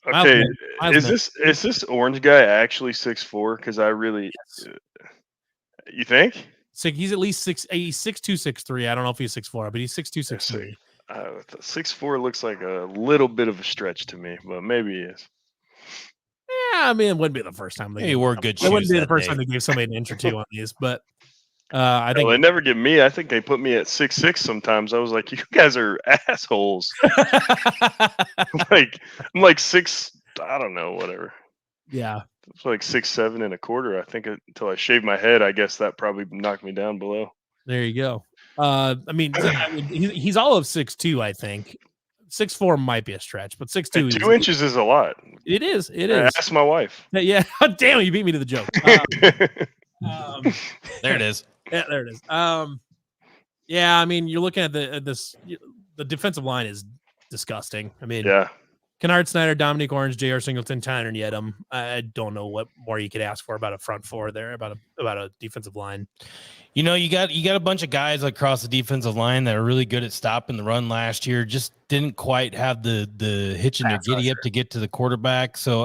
Okay, is this orange guy actually 6'4"? Because I really, you think? So he's at least 6'2", 6'3". I don't know if he's 6'4", but he's 6'2", 6'3". 6'4" looks like a little bit of a stretch to me, but maybe he is. Yeah, I mean, it wouldn't be the first time they wore good shoes. It wouldn't be the first time they gave somebody an inch or two on these, but I think they never give me. I think they put me at 6'6" sometimes. I was like, you guys are assholes. I'm like 6. I don't know, whatever. Yeah, it's like 6'7" and a quarter. I think until I shaved my head, I guess that probably knocked me down below. There you go. I mean, he's all of 6'2", I think. 6'4" might be a stretch, but 6'2". 2 inches is a lot. It is. It is. Ask my wife. Yeah. Damn, you beat me to the joke. There it is. Yeah, there it is. Yeah, I mean, you're looking at the defensive line is disgusting. I mean, yeah. Kennard Snyder, Dominique Orange, J.R. Singleton, Tyler Yedem. I don't know what more you could ask for about a front four there, about a defensive line. You got a bunch of guys across the defensive line that are really good at stopping the run last year. Just didn't quite have the hitch in their giddy up to get to the quarterback. So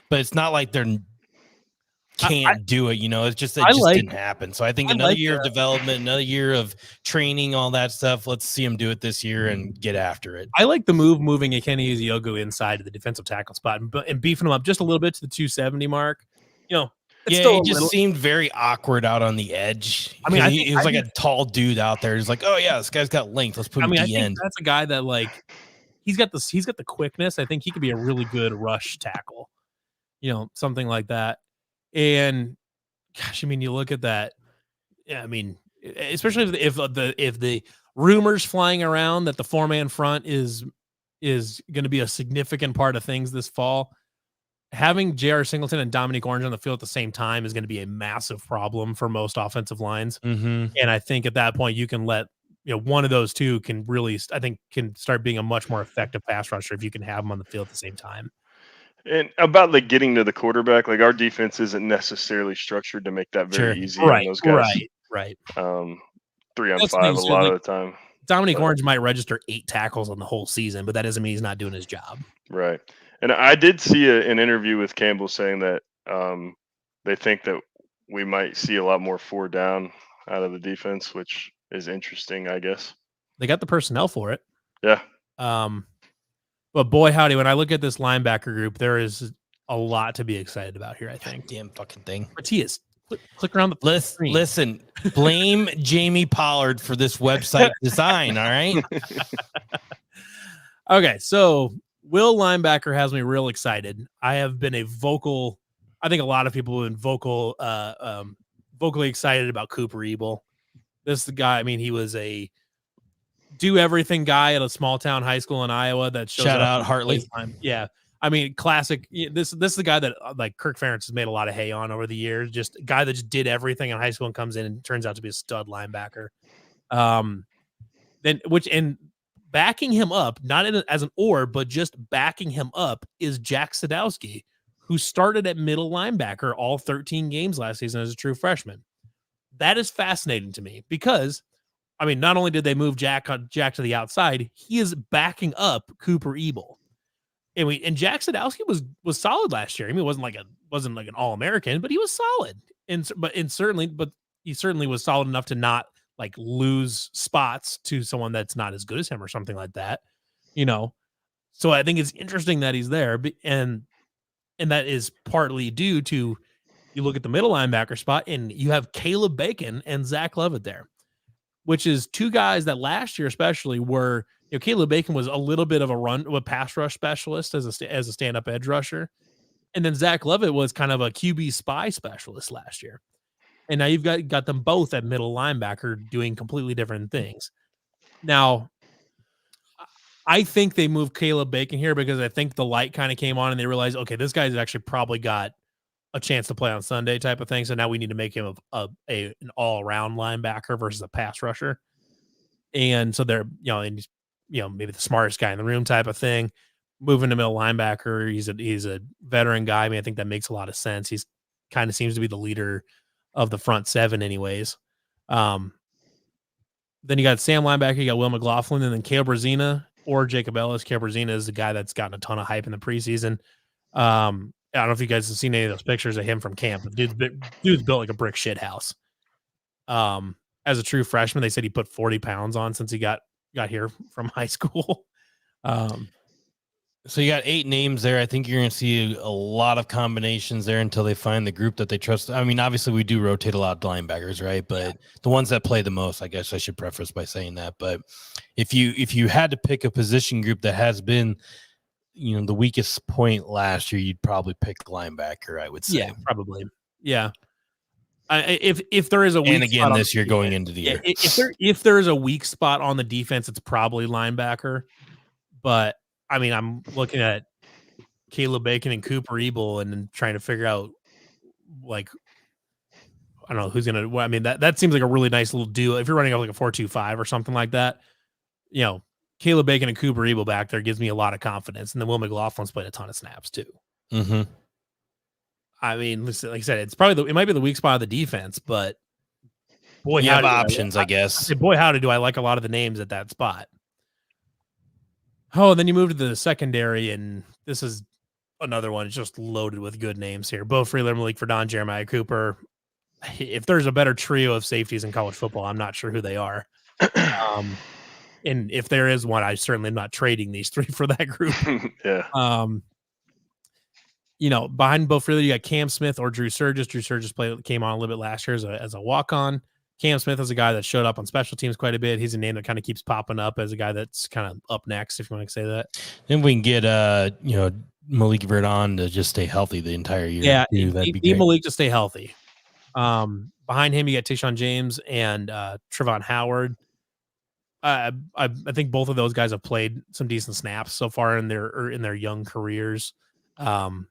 but it's not like they're can't do it. It's just didn't happen. So I think another year of development, another year of training, all that stuff. Let's see them do it this year and get after it. I like the moving a Kenny Eziogu inside of the defensive tackle spot and beefing him up just a little bit to the 270 mark. It just seemed very awkward out on the edge. I mean, he was like a tall dude out there. He's like, oh yeah, this guy's got length. Let's put him at the end. That's a guy that he's got the quickness. I think he could be a really good rush tackle. Something like that. And gosh, you look at that. Yeah, especially if the rumors flying around that the 4-man front is going to be a significant part of things this fall. Having J.R. Singleton and Dominique Orange on the field at the same time is going to be a massive problem for most offensive lines. Mm-hmm. And I think at that point you can let one of those two can really, I think, can start being a much more effective pass rusher if you can have them on the field at the same time. And about getting to the quarterback, our defense isn't necessarily structured to make that very easy. Right, on those guys. Right. 3 on 5 a lot of the time. Dominique Orange might register 8 tackles on the whole season, but that doesn't mean he's not doing his job. Right. And I did see an interview with Campbell saying that they think that we might see a lot more 4 down out of the defense, which is interesting, I guess. They got the personnel for it. Yeah. But boy, howdy, when I look at this linebacker group, there is a lot to be excited about here, I think. Damn fucking thing. Matias, click around the screen. Listen, blame Jamie Pollard for this website design, all right? Okay, so Will linebacker has me real excited. I have been I think a lot of people have been vocally excited about Cooper Ebel. This is the guy, he was a do-everything guy at a small-town high school in Iowa that shows Shout out Hartley. Yeah. Classic. This is the guy that Kirk Ferentz has made a lot of hay on over the years. Just a guy that just did everything in high school and comes in and turns out to be a stud linebacker. And backing him up, not as an but just backing him up is Jack Sadowski, who started at middle linebacker all 13 games last season as a true freshman. That is fascinating to me because not only did they move Jack to the outside, he is backing up Cooper Ebel. And Jack Sadowski was solid last year. He wasn't like an All-American, but he was solid. But he certainly was solid enough to not lose spots to someone that's not as good as him or something like that. So I think it's interesting that he's there, and that is partly due to you look at the middle linebacker spot and you have Caleb Bacon and Zach Levitt there, which is 2 guys that last year especially were, Caleb Bacon was a little bit of a pass rush specialist as a stand-up edge rusher. And then Zach Levitt was kind of a QB spy specialist last year. And now you've got them both at middle linebacker doing completely different things. Now, I think they moved Caleb Bacon here because I think the light kind of came on and they realized, okay, this guy's actually probably got a chance to play on Sunday type of thing. So now we need to make him an all-around linebacker versus a pass rusher. And so they're, maybe the smartest guy in the room type of thing. Moving to middle linebacker, he's a veteran guy. I think that makes a lot of sense. He's kind of seems to be the leader of the front 7 anyways. Then you got Sam linebacker, you got Will McLaughlin, and then Caleb Brazina or Jacob Ellis. Caleb Brazina is the guy that's gotten a ton of hype in the preseason. I don't know if you guys have seen any of those pictures of him from camp. Dude's built like a brick shit house. As a true freshman, they said he put 40 pounds on since he got here from high school. So you got 8 names there. I think you're going to see a lot of combinations there until they find the group that they trust. Obviously we do rotate a lot of linebackers, right? But the ones that play the most, I guess I should preface by saying that. But if you had to pick a position group that has been, the weakest point last year, you'd probably pick linebacker, I would say. Yeah, probably. Yeah. If there is a weak and again this year going into the year, if there is a weak spot on the defense, it's probably linebacker. But I'm looking at Caleb Bacon and Cooper Ebel and trying to figure out I don't know who's gonna. That seems like a really nice little duo. If you're running up like a 4-2-5 or something like that, Caleb Bacon and Cooper Ebel back there gives me a lot of confidence. And then Will McLaughlin's played a ton of snaps too. Mm-hmm. I mean, like I said, it might be the weak spot of the defense, but boy, you have options, I guess. Boy, howdy, do I like a lot of the names at that spot. Oh, and then you move to the secondary, and this is another one. It's just loaded with good names here. Bo Freeler, Malik Verdon, Jeremiah Cooper. If there's a better trio of safeties in college football, I'm not sure who they are. And if there is one, I certainly am not trading these three for that group. Yeah. Behind Bo Freeler, you got Cam Smith or Drew Surgis. Drew Surgis came on a little bit last year as a walk-on. Cam Smith is a guy that showed up on special teams quite a bit. He's a name that kind of keeps popping up as a guy that's kind of up next, if you want to say that. Then we can get Malik Verdon to just stay healthy the entire year. Yeah, that'd be great. Malik to stay healthy. Behind him, you got Tayshaun James and Trevon Howard. I think both of those guys have played some decent snaps so far in their young careers, and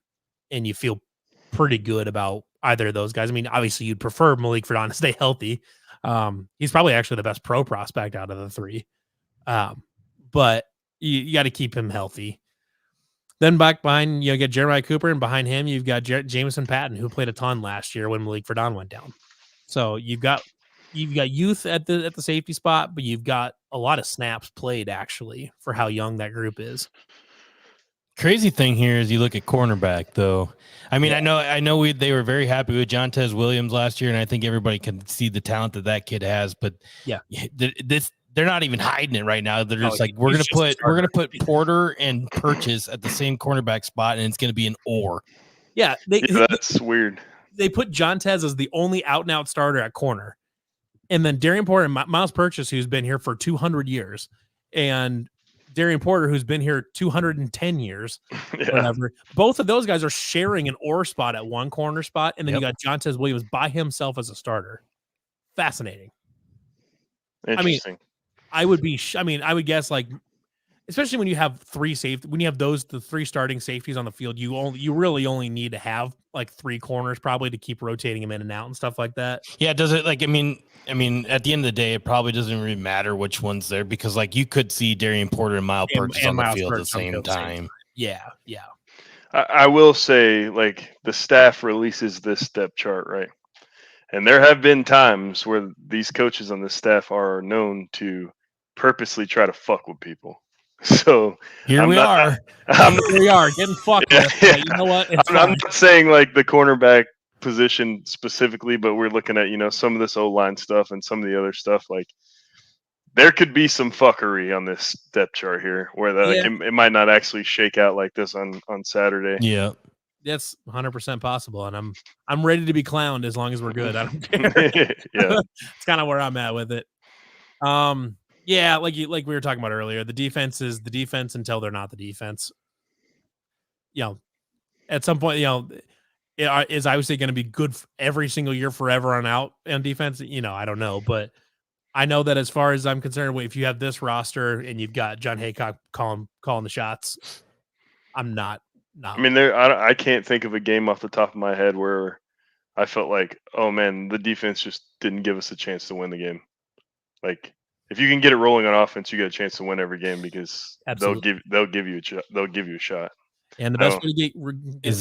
you feel pretty good about either of those guys. I mean, obviously, you'd prefer Malik Verdon to stay healthy. He's probably actually the best pro prospect out of the three, but you got to keep him healthy. Then back behind, you get Jeremiah Cooper, and behind him, you've got Jamison Patton, who played a ton last year when Malik Verdon went down. So you've got youth at the safety spot, but you've got a lot of snaps played actually for how young that group is. Crazy thing here is you look at cornerback though. I mean, yeah. I know they were very happy with Jontez Williams last year, and I think everybody can see the talent that kid has. But yeah, they're not even hiding it right now. They're just we're gonna put Porter and Purchase at the same cornerback spot, and it's gonna be an or. Yeah, that's weird. They put Jontez as the only out and out starter at corner, and then Darian Porter and Miles Purchase, who's been here for 200 years, and Darian Porter, who's been here 210 years, whatever. Both of those guys are sharing an or spot at one corner spot, and then you got Jontez Williams by himself as a starter. Fascinating. Interesting. I would guess especially when you have the three starting safeties on the field, you really only need to have like three corners probably to keep rotating them in and out and stuff like that. Yeah, does it at the end of the day, it probably doesn't really matter which one's there because you could see Darian Porter and Miles Purchase on the field at the same time. Yeah. I will say the staff releases this depth chart, right? And there have been times where these coaches on the staff are known to purposely try to fuck with people. So here we are getting fucked with. Yeah. You know what? I'm not saying the cornerback position specifically, but we're looking at some of this O-line stuff and some of the other stuff. There could be some fuckery on this depth chart here, where it might not actually shake out like this on Saturday. Yeah, that's 100% possible, and I'm ready to be clowned as long as we're good. I don't care. Yeah, it's kind of where I'm at with it. Yeah, like we were talking about earlier, the defense is the defense until they're not the defense. At some point, is obviously going to be good every single year forever on out on defense. I don't know, but I know that as far as I'm concerned, if you have this roster and you've got John Haycock calling the shots, I'm not. I mean, I can't think of a game off the top of my head where I felt like, oh man, the defense just didn't give us a chance to win the game. If you can get it rolling on offense, you get a chance to win every game because they'll give you a shot. And the best way to get is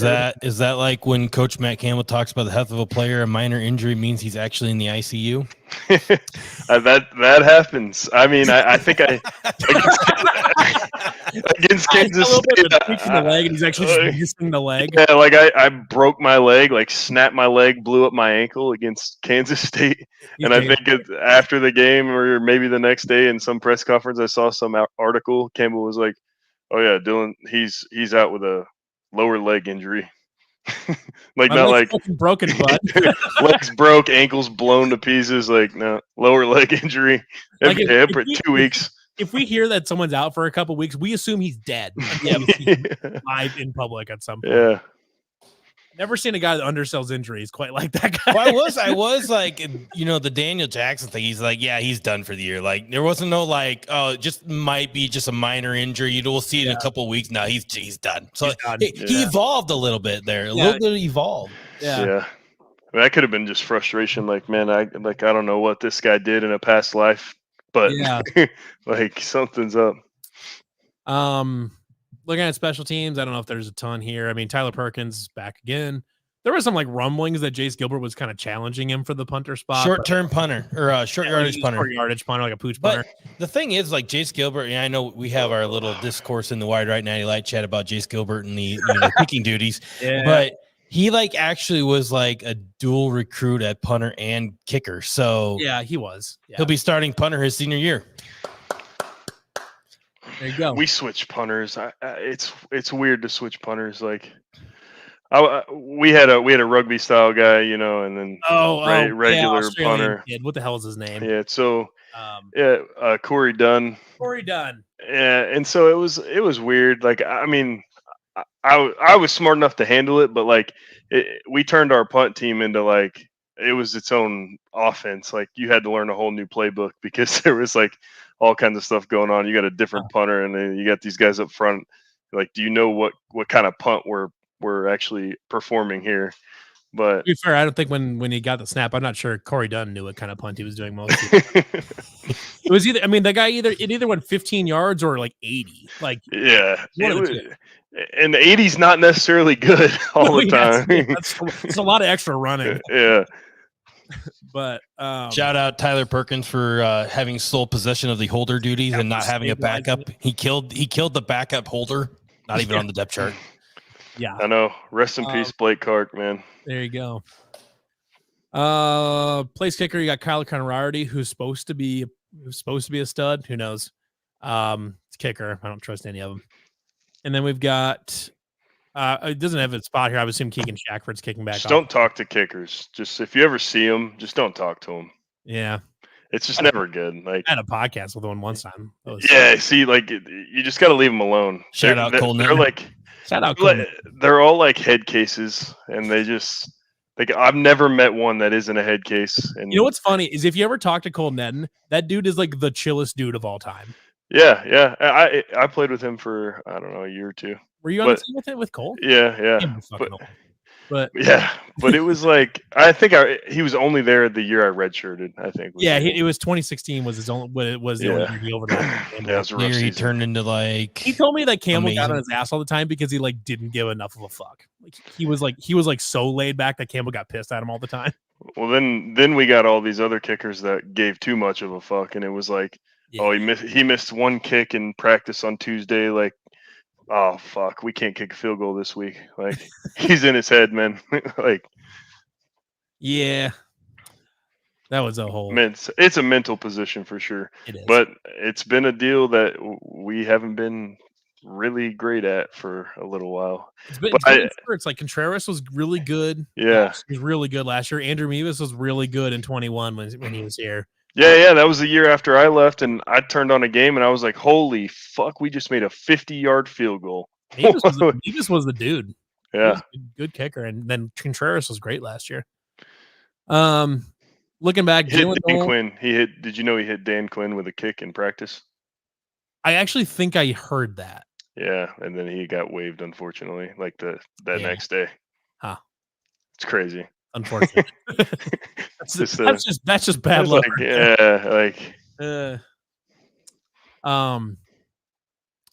that like when Coach Matt Campbell talks about the health of a player, a minor injury means he's actually in the ICU. that happens. I mean, I think against Kansas State, the leg, and he's actually just missing the leg. Yeah, I broke my leg, snapped my leg, blew up my ankle against Kansas State, and I think after the game or maybe the next day in some press conference, I saw some article. Campbell was like, "Oh yeah, Dylan, he's out with a lower leg injury." Not broken butt. Legs broke, ankles blown to pieces. No, lower leg injury. For 2 weeks. If we hear that someone's out for a couple of weeks, we assume he's dead. Live in public at some point. Yeah. Never seen a guy that undersells injuries quite like that guy. Well, I was the Daniel Jackson thing. He's he's done for the year. There wasn't no just might be just a minor injury. We'll see it in a couple of weeks. No, he's done. So he evolved a little bit there. A little bit evolved. Yeah. I mean, that could have been just frustration. Man, I don't know what this guy did in a past life, but something's up. Looking at special teams, I don't know if there's a ton here. I mean, Tyler Perkins is back again. There was some like rumblings that Jace Gilbert was kind of challenging him for the punter spot. Short-term punter or short yardage punter. Short yardage punter, like a pooch punter. But the thing is, like Jace Gilbert, and I know we have our little discourse in the Wide Right 90 Light chat about Jace Gilbert and the kicking duties. Yeah. But he like actually was like a dual recruit at punter and kicker. So yeah, he was. Yeah. He'll be starting punter his senior year. There you go. We switch punters. It's weird to switch punters. Like, we had a rugby style guy, and then regular punter. Kid. What the hell is his name? Yeah. So Corey Dunn. Corey Dunn. Yeah, and so it was weird. Like, I mean, I was smart enough to handle it, but like we turned our punt team into like it was its own offense. Like you had to learn a whole new playbook because there was like all kinds of stuff going on. You got a different punter, and then you got these guys up front. Like, do you know what kind of punt we're actually performing here? But to be fair, I don't think when he got the snap, I'm not sure Corey Dunn knew what kind of punt he was doing mostly. It was either, I mean, the guy either went 15 yards or like 80. Like, yeah, and the 80's not necessarily good all the time. It's a lot of extra running. Yeah. But shout out Tyler Perkins for having sole possession of the holder duties and not having a backup. He killed the backup holder, not even on the depth chart. Yeah, I know. Rest in peace, Blake Clark, man. There you go. Place kicker, you got Kyle Conrarity, who's supposed to be a stud. Who knows? It's kicker. I don't trust any of them. And then we've got it doesn't have a spot here. I would assume Keegan Shackford's kicking back. Just don't talk to kickers. Just if you ever see them, just don't talk to them. Yeah. It's just never good. Like, I had a podcast with one time. Yeah, see, like you just got to leave them alone. Shout out Cole. They're like, shout out Cole. They're all like head cases, and they just like I've never met one that isn't a head case. And you know what's funny is if you ever talk to Cole Netton, that dude is like the chillest dude of all time. Yeah. I played with him for I don't know a year or two. Were you on the team with Cole? Yeah. But it was like I think he was only there the year I redshirted. I think. It was 2016 was his only. It was the only year he overlapped. Yeah, it was a rough he season. turned into like. He told me that Campbell got on his ass all the time because he like didn't give enough of a fuck. Like he was so laid back that Campbell got pissed at him all the time. Well, then we got all these other kickers that gave too much of a fuck, and it was like, he missed one kick in practice on Tuesday, like. Oh fuck! We can't kick a field goal this week. Like he's in his head, man. Like, yeah, that was a whole. It's a mental position for sure. It is. But it's been a deal that we haven't been really great at for a little while. It's like Contreras was really good. Yeah, he was really good last year. Andrew Mevis was really good in 21 when he was here. Yeah, that was the year after I left, and I turned on a game, and I was like, "Holy fuck! We just made a 50-yard field goal." Mevis was the dude. Yeah, good kicker, and then Contreras was great last year. Looking back, Dan Quinn. Did you know he hit Dan Quinn with a kick in practice? I actually think I heard that. Yeah, and then he got waived, unfortunately, like that next day. Huh? It's crazy. Unfortunately, that's just bad luck.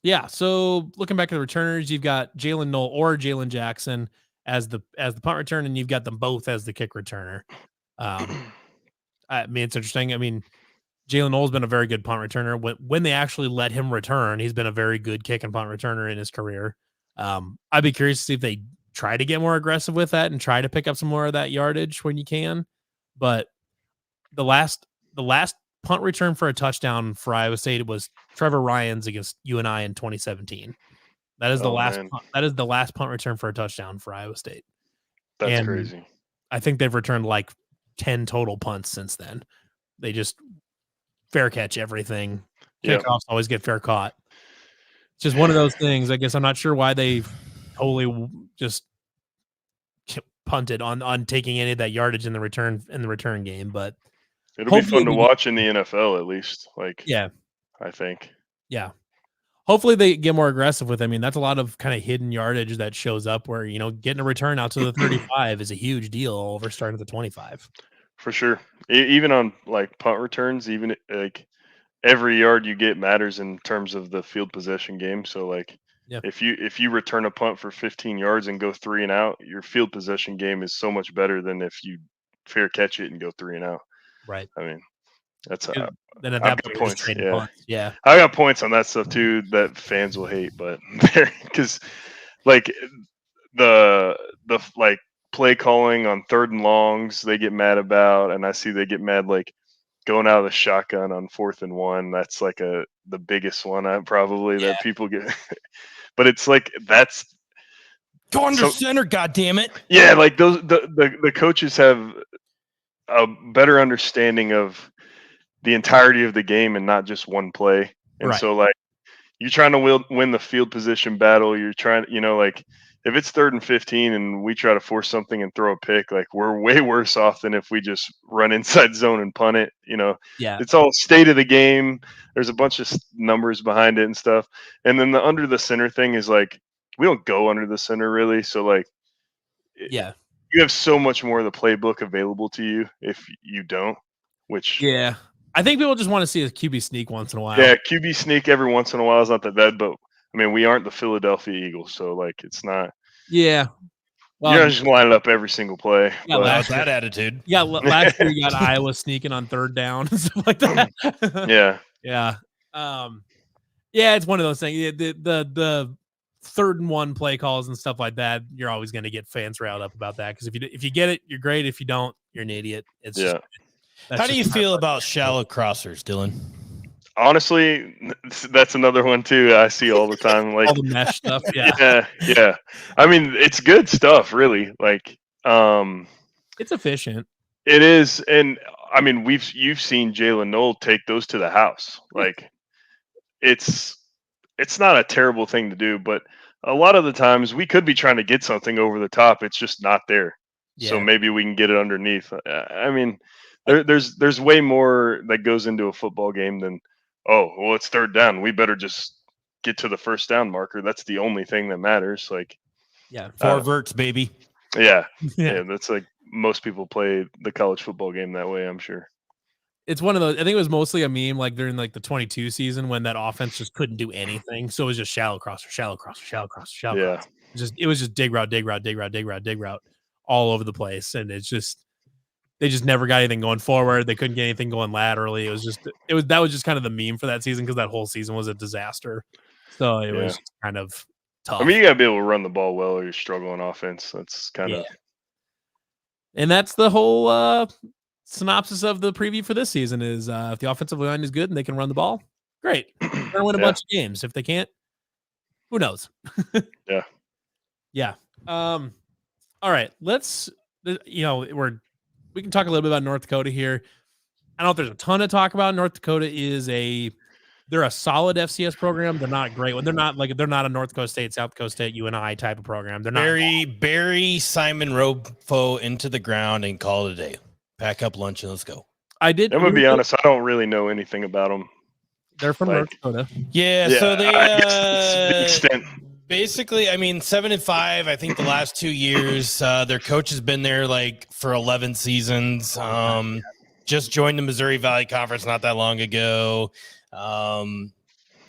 Yeah. So looking back at the returners, you've got Jalen Knoll or Jalen Jackson as the punt return, and you've got them both as the kick returner. I mean, it's interesting. I mean, Jalen Knoll's been a very good punt returner. When they actually let him return, he's been a very good kick and punt returner in his career. I'd be curious to see if they try to get more aggressive with that and try to pick up some more of that yardage when you can. But the last punt return for a touchdown for Iowa State was Trevor Ryan's against UNI in 2017. That is the last punt return for a touchdown for Iowa State. That's crazy. I think they've returned like 10 total punts since then. They just fair catch everything. Kickoffs always get fair caught. It's just one of those things. I guess I'm not sure why they totally just punted on taking any of that yardage in the return game, but it'll be fun to watch in the NFL at least. Like, I think. Yeah. Hopefully they get more aggressive with it. I mean, that's a lot of kind of hidden yardage that shows up where, getting a return out to the 35 is a huge deal over starting at the 25. For sure. Even on like punt returns, even like every yard you get matters in terms of the field possession game. So like, if you return a punt for 15 yards and go 3 and out, your field possession game is so much better than if you fair catch it and go 3 and out. Right. I mean, that's then at I've that got point, points. trading Yeah. punts. Yeah. I got points on that stuff too that fans will hate, but because like the like play calling on 3rd and longs they get mad about, and I see they get mad like going out of the shotgun on 4th and 1. That's like the biggest one that people get. But it's like that's go under center, God damn it. Yeah, like those the coaches have a better understanding of the entirety of the game and not just one play. And so like you're trying to win the field position battle. You're trying, like if it's 3rd and 15 and we try to force something and throw a pick, like we're way worse off than if we just run inside zone and punt it. It's all state of the game. There's a bunch of numbers behind it and stuff. And then the under the center thing is like, we don't go under the center really. So like, you have so much more of the playbook available to you if you don't, which I think people just want to see a QB sneak once in a while. Yeah, QB sneak every once in a while is not that bad, but I mean, we aren't the Philadelphia Eagles, so like it's not. Yeah. Well, you're not just line it up every single play. Yeah, last that attitude. Yeah, last year you got Iowa sneaking on 3rd down and stuff like that. Yeah. Yeah. Yeah, it's one of those things. The 3rd and 1 play calls and stuff like that, you're always going to get fans riled up about that because if you get it, you're great. If you don't, you're an idiot. It's just, how do you feel about shallow crossers, Dylan? Honestly, that's another one too. I see all the time, like all the mesh stuff. Yeah. Yeah. I mean, it's good stuff, really. Like, it's efficient. It is, and I mean, you've seen Jalen Noel take those to the house. Like, it's not a terrible thing to do, but a lot of the times we could be trying to get something over the top. It's just not there. Yeah. So maybe we can get it underneath. I mean, there's way more that goes into a football game than, oh, well, it's 3rd down. We better just get to the 1st down marker. That's the only thing that matters. Like, 4 verts, baby. Yeah. That's like most people play the college football game that way, I'm sure. It's one of those. I think it was mostly a meme, like during like the 22 season when that offense just couldn't do anything. So it was just shallow crosser. It was just dig route all over the place, and it's just. They just never got anything going forward. They couldn't get anything going laterally. That was just kind of the meme for that season because that whole season was a disaster. So it was kind of tough. I mean, you got to be able to run the ball well or you're struggling offense. That's kind of. And that's the whole synopsis of the preview for this season is if the offensive line is good and they can run the ball, great. They're going to win a bunch of games. If they can't, who knows? Yeah. All right. Let's, we can talk a little bit about North Dakota here. I don't know if there's a ton to talk about. North Dakota they're a solid FCS program. They're not great. They're not a North Dakota State, South Dakota State, UNI type of program. They're not bury Simon Robfo into the ground and call it a day. Pack up lunch and let's go. I'm gonna be honest. I don't really know anything about them. They're from North Dakota. Yeah. So they to the extent. Basically, I mean, 7-5. I think the last 2 years, their coach has been there like for 11 seasons. Just joined the Missouri Valley Conference not that long ago. I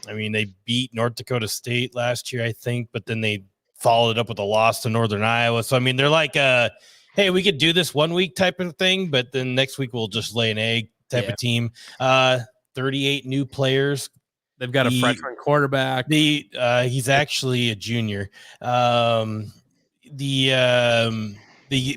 mean, they beat North Dakota State last year, I think, but then they followed it up with a loss to Northern Iowa. So I mean, they're like, hey, we could do this 1 week type of thing, but then next week we'll just lay an egg type of team. 38 new players. They've got a freshman quarterback. He's actually a junior. The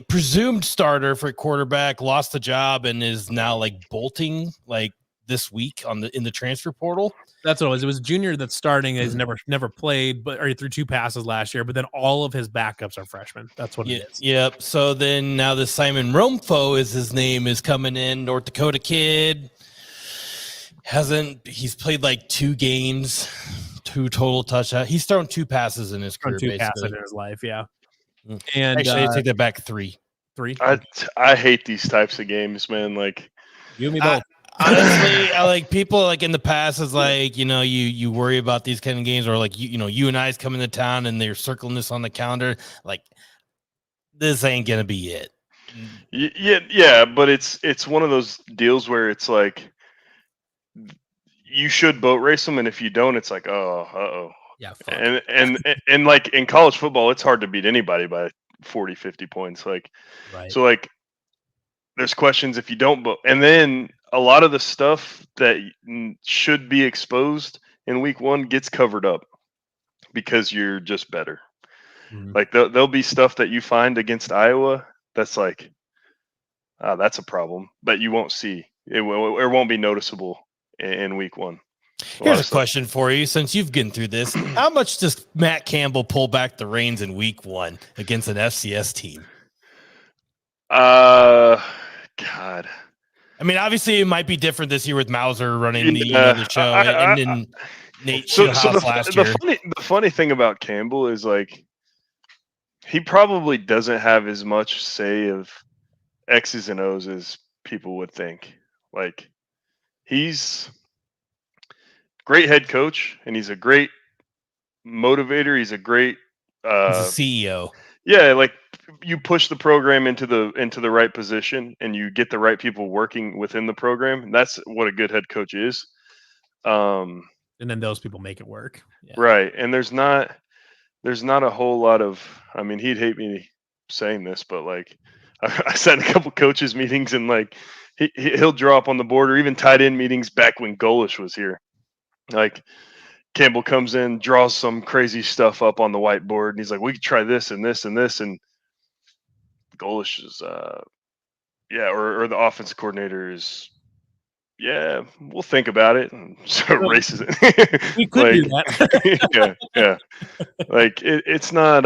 presumed starter for quarterback lost the job and is now like bolting like this week in the transfer portal. That's what it was. It was a junior that's starting. He's never played, or he threw 2 passes last year. But then all of his backups are freshmen. That's what it is. Yep. So then now the Simon Romfo his name is coming in. North Dakota kid. He's played like 2 games, 2 total touchdowns. He's thrown 2 passes in his career. 2 passes in his life, yeah. And actually, I take that back. 3. I hate these types of games, man. Like you and me both. Honestly, I like people like in the past is like, you worry about these kind of games, or like you and I's coming to town and they're circling this on the calendar. Like this ain't gonna be it. Yeah, but it's one of those deals where it's like you should boat race them, and if you don't, it's like, oh. Yeah, fuck. And like in college football, it's hard to beat anybody by 40, 50 points. Like, right. So like, there's questions if you don't boat, and then a lot of the stuff that should be exposed in week 1 gets covered up because you're just better. Mhm. Like there'll be stuff that you find against Iowa that's like, that's a problem, but you won't see. It won't be noticeable in week 1. Here's a question for you, since you've been through this. How much does Matt Campbell pull back the reins in week 1 against an FCS team? God. I mean, obviously, it might be different this year with Mauser running the show, and then Nate Shieldhouse last year. The funny thing about Campbell is, like, he probably doesn't have as much say of X's and O's as people would think. Like, he's great head coach, and he's a great motivator. He's a great he's a CEO. Yeah, like, you push the program into the right position, and you get the right people working within the program. That's what a good head coach is. And then those people make it work. Yeah. Right. And there's not a whole lot of, I mean, he'd hate me saying this, but like, I sat in a couple coaches meetings, and like, he'll draw up on the board, or even tight end meetings back when Golish was here. Like, Campbell comes in, draws some crazy stuff up on the whiteboard, and he's like, we could try this and this and this. And Golish is, or the offensive coordinator is, yeah, we'll think about it, and so erases it. We could do that. yeah. Like, it's not.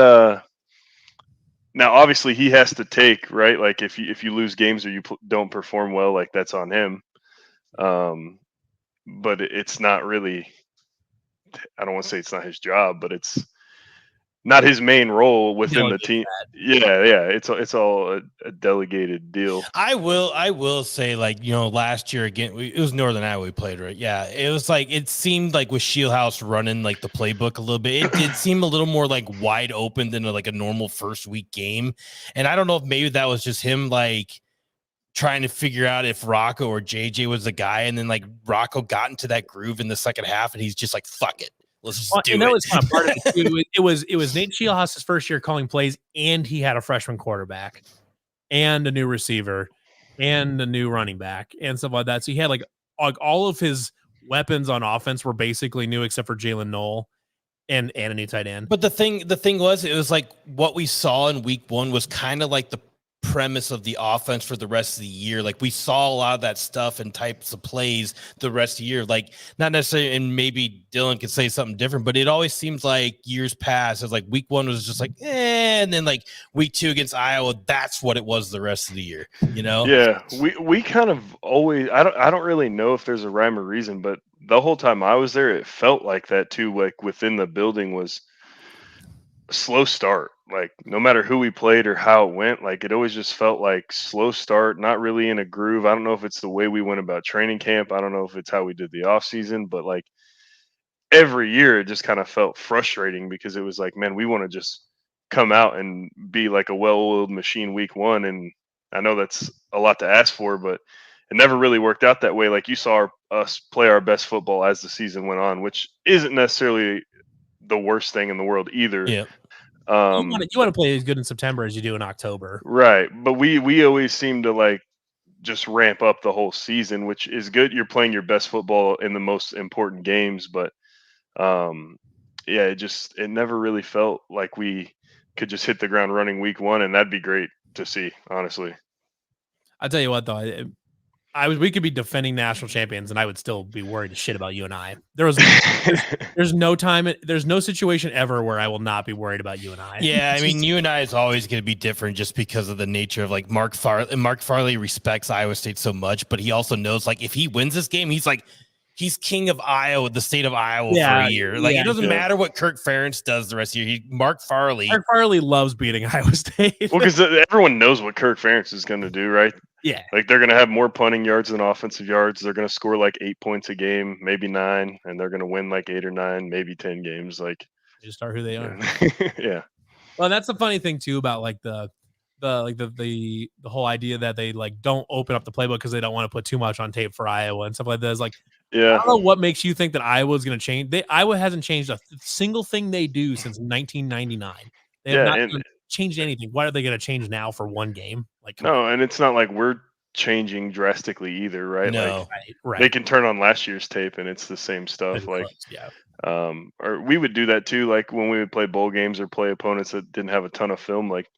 Now, obviously, he has to take, right. Like, if you lose games or you don't perform well, like, that's on him. But it's not really. I don't want to say it's not his job, but it's not his main role within the team. Yeah. It's all a delegated deal. I will say, like, last year again, it was Northern Iowa we played, right? Yeah, it was like, it seemed like with Shieldhouse running like the playbook a little bit, it did seem a little more like wide open than like a normal first week game. And I don't know if maybe that was just him like trying to figure out if Rocco or JJ was the guy, and then like Rocco got into that groove in the second half, and he's just like, fuck it. Let's just do it. That was kind of part of it too. It was Nate Shieldhouse's first year calling plays, and he had a freshman quarterback and a new receiver and a new running back and stuff like that. So he had like all of his weapons on offense were basically new, except for Jalen Knoll and a new tight end. But the thing was, it was like what we saw in week 1 was kind of like the premise of the offense for the rest of the year. Like, we saw a lot of that stuff and types of plays the rest of the year. Like, not necessarily, and maybe Dylan could say something different, but it always seems like years past, it's like week 1 was just like, and then like week 2 against Iowa, that's what it was the rest of the year, Yeah, we kind of always, I don't really know if there's a rhyme or reason, but the whole time I was there, it felt like that too. Like, within the building was a slow start. Like, no matter who we played or how it went, like, it always just felt like slow start, not really in a groove. I don't know if it's the way we went about training camp. I don't know if it's how we did the off season, but like, every year it just kind of felt frustrating, because it was like, man, we want to just come out and be like a well-oiled machine week 1. And I know that's a lot to ask for, but it never really worked out that way. Like, you saw us play our best football as the season went on, which isn't necessarily the worst thing in the world either. Yeah. You want to play as good in September as you do in October, right? But we always seem to like just ramp up the whole season, which is good. You're playing your best football in the most important games, but it never really felt like we could just hit the ground running week 1, and that'd be great to see, honestly. I'll tell you what, though, we could be defending national champions, and I would still be worried as shit about UNI. There's no time, there's no situation ever where I will not be worried about UNI. Yeah, I mean, UNI is always going to be different just because of the nature of like Mark Farley respects Iowa State so much, but he also knows, like, if he wins this game, he's king of Iowa, the state of Iowa, for a year. Like, it doesn't matter what Kirk Ferentz does the rest of the year. Mark Farley loves beating Iowa State. Well, because everyone knows what Kirk Ferentz is going to do, right? Yeah. Like, they're going to have more punting yards than offensive yards. They're going to score like 8 points a game, maybe 9, and they're going to win like 8 or 9, maybe 10 games. Like, they just are who they are. Yeah. Well, that's the funny thing too about like the whole idea that they like don't open up the playbook because they don't want to put too much on tape for Iowa and stuff like that. Is like, Yeah. I don't know what makes you think that Iowa's going to change. Iowa hasn't changed a single thing they do since 1999. They have not changed anything. Why are they going to change now for one game? Like, no, and it's not like we're changing drastically either, right? No. Like, they can turn on last year's tape and it's the same stuff. Like, or we would do that too. Like when we would play bowl games or play opponents that didn't have a ton of film. Like,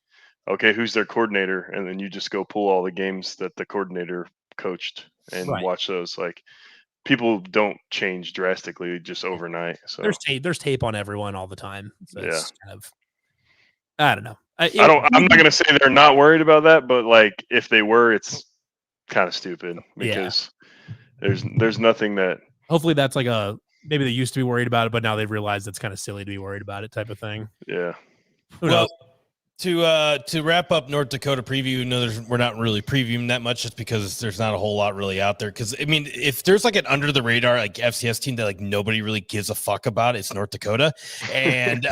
okay, who's their coordinator? And then you just go pull all the games that the coordinator coached and watch those. Like, people don't change drastically just overnight. So there's tape on everyone all the time. So it's kind of, I don't know. I'm not gonna say they're not worried about that, but like if they were, it's kind of stupid because there's nothing that. Hopefully that's like maybe they used to be worried about it, but now they've realized it's kind of silly to be worried about it type of thing. Yeah. Who knows? To wrap up North Dakota preview, we're not really previewing that much just because there's not a whole lot really out there. Because I mean, if there's like an under the radar like FCS team that like nobody really gives a fuck about, it's North Dakota, and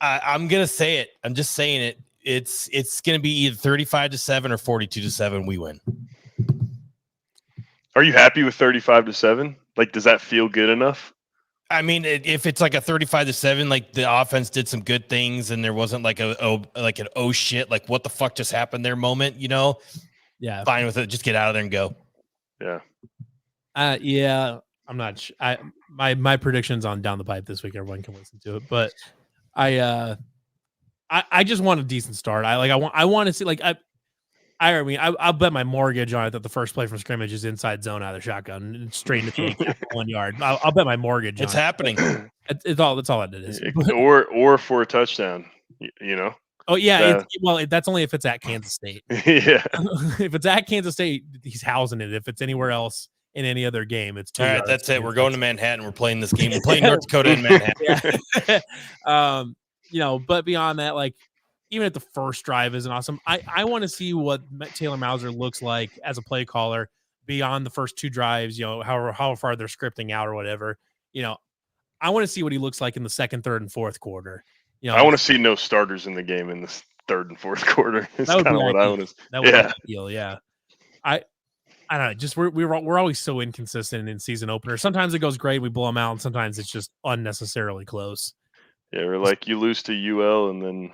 I'm gonna say it. I'm just saying it. It's gonna be either 35-7 or 42-7. We win. Are you happy with 35-7? Like, does that feel good enough? I mean, if it's like a 35-7, like the offense did some good things and there wasn't like an oh shit, like what the fuck just happened there moment, you know? Yeah. Fine with it. Just get out of there and go. Yeah. Yeah. I'm not my predictions on down the pipe this week, everyone can listen to it, but I just want a decent start. I want to see like I'll bet my mortgage on it that the first play from scrimmage is inside zone out of the shotgun and straight into the 1 yard. I'll bet my mortgage. It's happening. That's all it is. Or for a touchdown, you know. Oh yeah. That's only if it's at Kansas State. Yeah. If it's at Kansas State, he's housing it. If it's anywhere else in any other game, it's 2 all right. That's it. We're going to Manhattan. We're playing this game. We're playing North Dakota in Manhattan. But beyond that, like. Even if the first drive isn't awesome, I want to see what Taylor Mauser looks like as a play caller beyond the first 2 drives, how far they're scripting out or whatever. I want to see what he looks like in the second, third, and fourth quarter. I want to see no starters in the game in the third and fourth quarter. It's kind of what I want to. That would be ideal, yeah. I don't know. Just we're always so inconsistent in season openers. Sometimes it goes great, we blow them out, and sometimes it's just unnecessarily close. Yeah, or like you lose to UL and then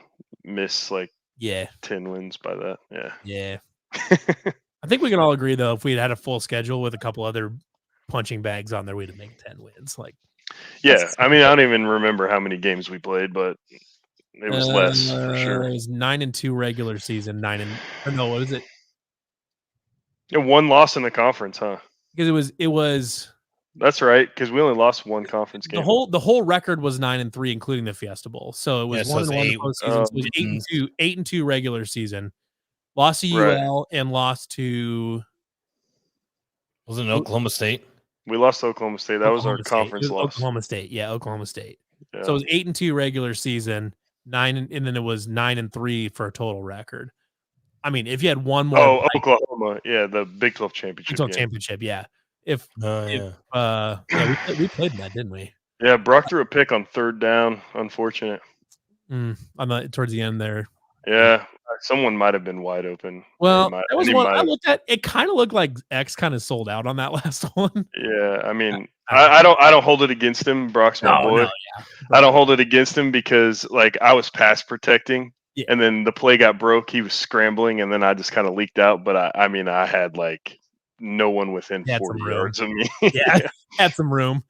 miss like 10 wins by that. Yeah. I think we can all agree though, if we'd had a full schedule with a couple other punching bags on there, we'd have made 10 wins. Like, I mean, I don't even remember how many games we played, but it was less for sure. It was 9-2 regular season, what is it? 1 loss in the conference, huh? Because it was. That's right, because we only lost 1 conference game. The whole record was 9-3, including the Fiesta Bowl. So it was 1-1 postseason. So it was 8-2 regular season. Lost to UL and lost to. Was it Oklahoma State? We lost to Oklahoma State. That was our conference loss. Oklahoma State, Oklahoma State. Yeah. So it was 8-2 regular season, and then it was 9-3 for a total record. I mean, if you had one more. Oh, Oklahoma, the Big 12 championship. Big 12 championship, yeah. We played in that, didn't we? Yeah, Brock threw a pick on 3rd down. Unfortunate. Towards the end there. Yeah, someone might have been wide open. Well, that was one I looked at. It kind of looked like X kind of sold out on that last one. Yeah, I mean, I don't hold it against him. Brock's my boy. No, yeah. I don't hold it against him because like I was pass protecting, and then the play got broke. He was scrambling, and then I just kind of leaked out. But I had like. No one within 40 yards of me. Had some room.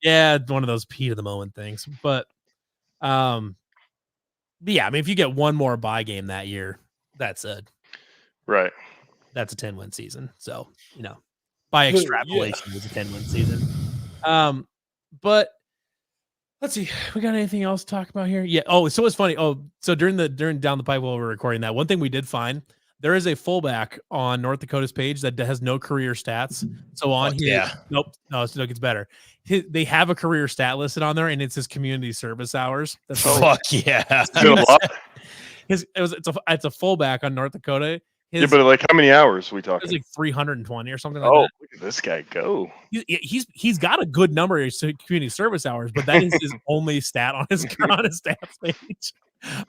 Yeah, one of those P to the moment things. But I mean, if you get one more bye game that year, that's a 10-win season. So by extrapolation, it's a 10-win season. But let's see, we got anything else to talk about here? Yeah. Oh, so it's funny. Oh, so during down the pipe while we were recording that, one thing we did find. There is a fullback on North Dakota's page that has no career stats. So on here, nope, no, it gets better. They have a career stat listed on there, and it's his community service hours. That's it's a fullback on North Dakota. But like how many hours are we talking? It's like 320 or something like that. Oh, look at this guy go. He's got a good number of community service hours, but that is his only stat on his stats page.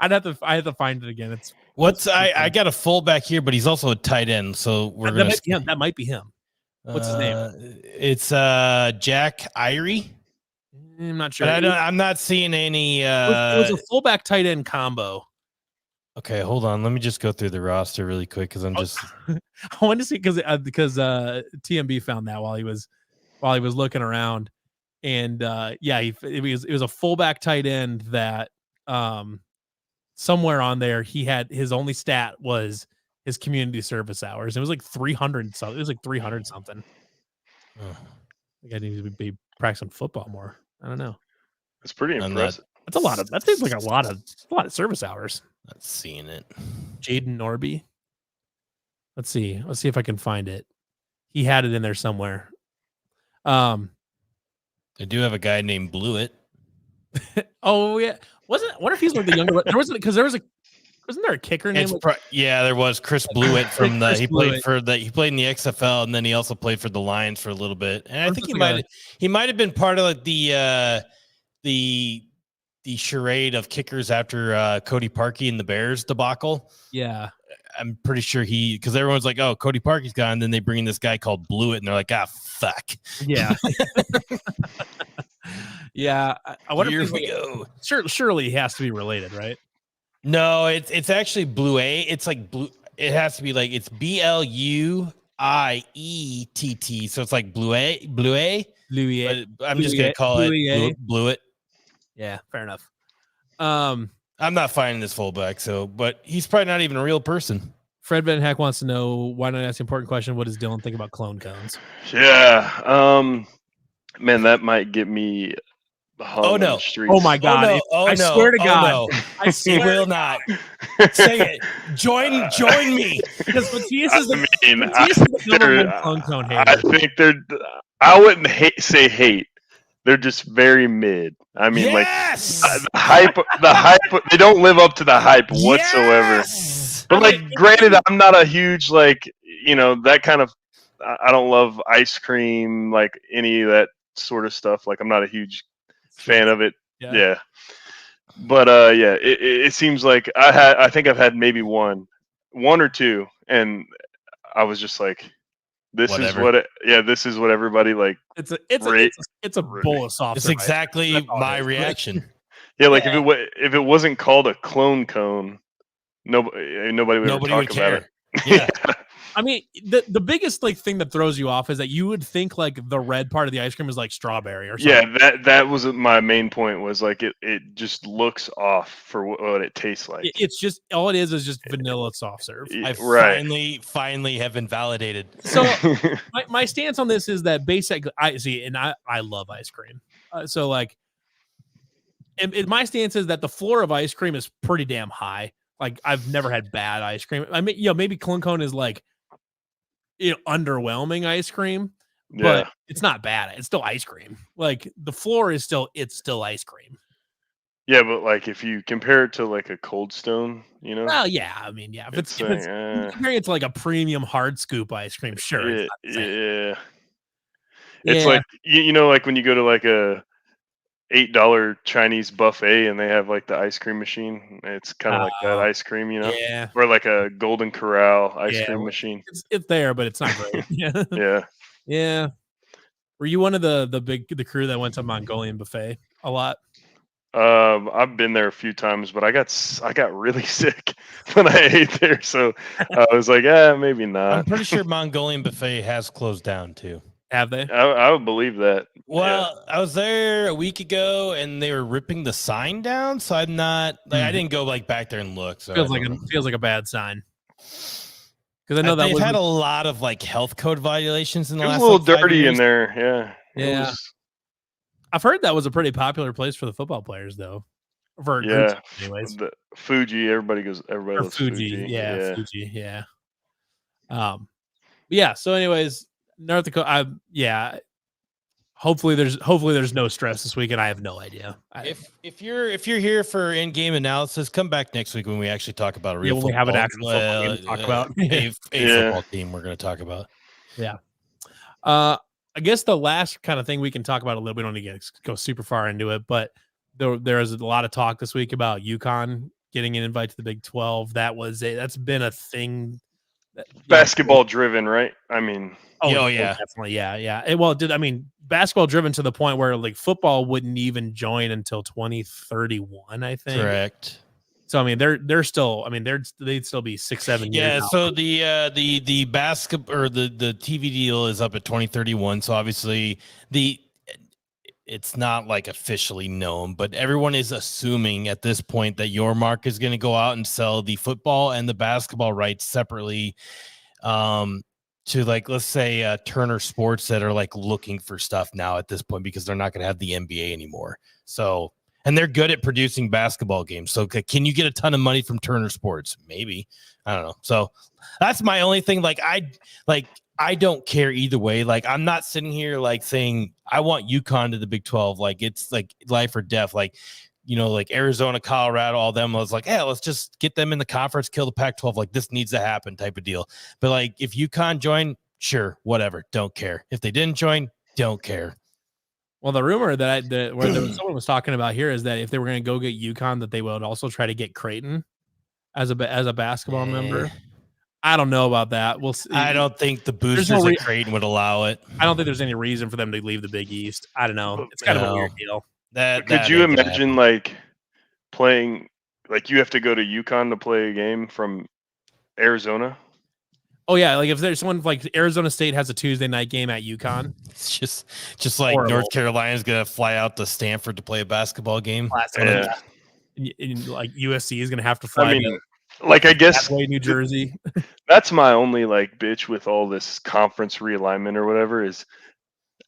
I have to find it again. I got a fullback here, but he's also a tight end. So that might be him. What's his name? It's Jack Irie. I'm not sure. But I'm not seeing any. It was a fullback tight end combo. Okay, hold on. Let me just go through the roster really quick because I'm just. I wanted to see because TMB found that while he was looking around, and it was a fullback tight end that somewhere on there he had his only stat was his community service hours. It was like 300 something. It was like 300 something. I think I need to be practicing football more. I don't know. It's pretty impressive. That's a lot of. That seems like a lot of service hours. Not seeing it. Jaden Norby. Let's see if I can find it. He had it in there somewhere. They do have a guy named Blewett. Oh yeah, I wonder if he's like the younger. Wasn't there a kicker name? There was Chris Blewett from the. He played in the XFL, and then he also played for the Lions for a little bit. And I think he might have been part of like the charade of kickers after Cody Parkey and the Bears debacle. Yeah, I'm pretty sure because everyone's like, oh, Cody Parkey's gone, and then they bring in this guy called Blewett, and they're like, fuck. Yeah. Yeah, I wonder Here if we go. Surely he has to be related, right? No, it's actually Blue A. It's like blue. It has to be like it's BLUIETT. So it's like Blue A. But I'm just gonna call it Blewett. Yeah, fair enough. I'm not finding this fullback, but he's probably not even a real person. Fred Van Heck wants to know, why not ask the important question, what does Dylan think about clone cones? Yeah. Man, that might get me hung on the streets. Oh my God. I swear to God. No. I swear will not. Say it. Join me. Because Matthias is the clone cone hater. I think I wouldn't say hate. They're just very mid. I mean, yes! like the hype. They don't live up to the hype whatsoever. Yes! But like, granted, I'm not a huge that kind of. I don't love ice cream, like any of that sort of stuff. Like, I'm not a huge fan of it. Yeah. But it seems like I think I've had maybe one or two, and I was just like, this is what everybody like. It's a bowl of soft. It's exactly my reaction. Yeah, like if it wasn't called a clone cone, nobody would talk about it. Yeah. I mean, the biggest thing that throws you off is that you would think like the red part of the ice cream is like strawberry or something. Yeah, that was my main point, was like it just looks off for what it tastes like. It's just all it is just vanilla soft serve. I finally have been validated. So my stance on this is that basically I love ice cream. So like, and my stance is that the floor of ice cream is pretty damn high. Like, I've never had bad ice cream. I mean, maybe clone cone is like, underwhelming ice cream, but it's not bad. It's still ice cream. Like, the floor is still ice cream. Yeah, but like if you compare it to like a Cold Stone, Well, yeah, I mean, yeah. If it's comparing it to like a premium hard scoop ice cream, sure. It's like like when you go to like a $8 Chinese buffet and they have like the ice cream machine. It's kind of like that ice cream, Yeah. Or like a Golden Corral ice cream machine. It's there, but it's not great. Yeah. Yeah. Were you one of the crew that went to Mongolian buffet a lot? I've been there a few times, but I got really sick when I ate there, so I was like, maybe not. I'm pretty sure Mongolian buffet has closed down too. Have they? I would believe that. Well, I was there a week ago, and they were ripping the sign down. So I'm not like I didn't go like back there and look. So feels like a bad sign. Because I know that they've had a lot of like health code violations in the last. It was a little dirty in there. Yeah. I've heard that was a pretty popular place for the football players, though. Anyways, the Fuji. Everybody loves Fuji. Yeah, Fuji. Yeah. Yeah. So, anyways. North Dakota, hopefully there's no stress this week, and I have no idea. If you're here for in-game analysis, come back next week when we actually talk about a real football. We have an actual football game to talk about. a football team we're going to talk about. Yeah. I guess the last kind of thing we can talk about a little bit, we don't need to go super far into it, but there is a lot of talk this week about UConn getting an invite to the Big 12. That's been a thing basketball driven, right? I mean, yeah, definitely, yeah. Basketball driven to the point where like football wouldn't even join until 2031, I think. correct. So I mean, they're still, I mean, they'd still be 6-7 years. Yeah. Out. So the basketball or the TV deal is up at 2031. So obviously it's not like officially known, but everyone is assuming at this point that Yormark is going to go out and sell the football and the basketball rights separately to like, let's say Turner Sports that are like looking for stuff now at this point because they're not going to have the NBA anymore. So, and they're good at producing basketball games. So can you get a ton of money from Turner Sports? Maybe. I don't know. So that's my only thing. I don't care either way. Like, I'm not sitting here like saying I want UConn to the Big 12. Like, it's like life or death. Like, like Arizona, Colorado, all them. I was like, hey, let's just get them in the conference, kill the Pac-12. Like, this needs to happen type of deal. But like, if UConn join, sure, whatever. Don't care. If they didn't join, don't care. Well, the rumor that someone was talking about here is that if they were going to go get UConn, that they would also try to get Creighton as a basketball member. I don't know about that. We'll see. I don't think the boosters at Creighton would allow it. I don't think there's any reason for them to leave the Big East. I don't know. It's kind of a weird deal. Could you imagine like playing, like you have to go to UConn to play a game from Arizona? Oh yeah, like if there's someone like Arizona State has a Tuesday night game at UConn, it's just like horrible. North Carolina's gonna fly out to Stanford to play a basketball game. Yeah. And like USC is gonna have to fly. Like I guess New Jersey. That's my only like bitch with all this conference realignment or whatever is.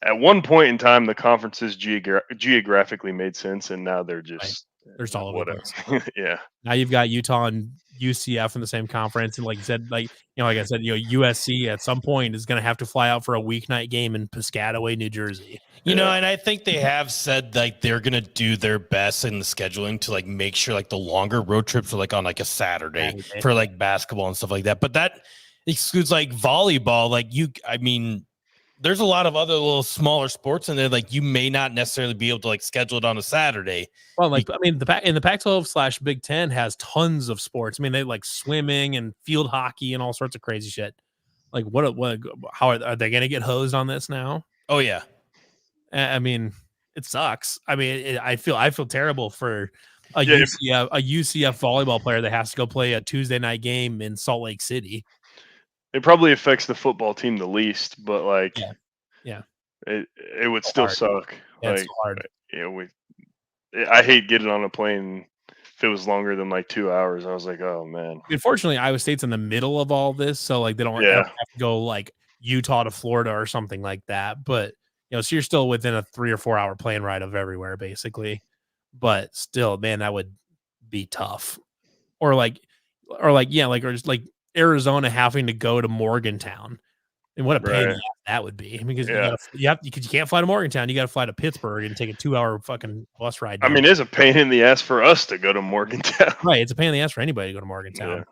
At one point in time, the conferences geographically made sense, and now they're just they're all over the place. Yeah. Now you've got Utah and UCF in the same conference, and like I said, USC at some point is going to have to fly out for a weeknight game in Piscataway, New Jersey. And I think they have said like they're going to do their best in the scheduling to like make sure like the longer road trips are like on like a Saturday for like basketball and stuff like that. But that excludes like volleyball. Like there's a lot of other little smaller sports in there. Like you may not necessarily be able to like schedule it on a Saturday. Well, like in the Pac-12 / Big Ten has tons of sports. I mean, they like swimming and field hockey and all sorts of crazy shit. Like how are they going to get hosed on this now? Oh yeah. I mean, it sucks. I mean, I feel terrible for a UCF volleyball player that has to go play a Tuesday night game in Salt Lake City. It probably affects the football team the least, but like, yeah, it would still suck. Yeah, like, it's hard. I hate getting on a plane if it was longer than like 2 hours. I was like, oh man. Unfortunately, Iowa State's in the middle of all this, so like they don't have to go like Utah to Florida or something like that. But so you're still within a 3 or 4 hour plane ride of everywhere, basically. But still, man, that would be tough. Or just like Arizona having to go to Morgantown, and what a pain that would be. Because you can't fly to Morgantown, you got to fly to Pittsburgh and take a 2 hour fucking bus ride down. I mean, it's a pain in the ass for us to go to Morgantown. Right, it's a pain in the ass for anybody to go to Morgantown.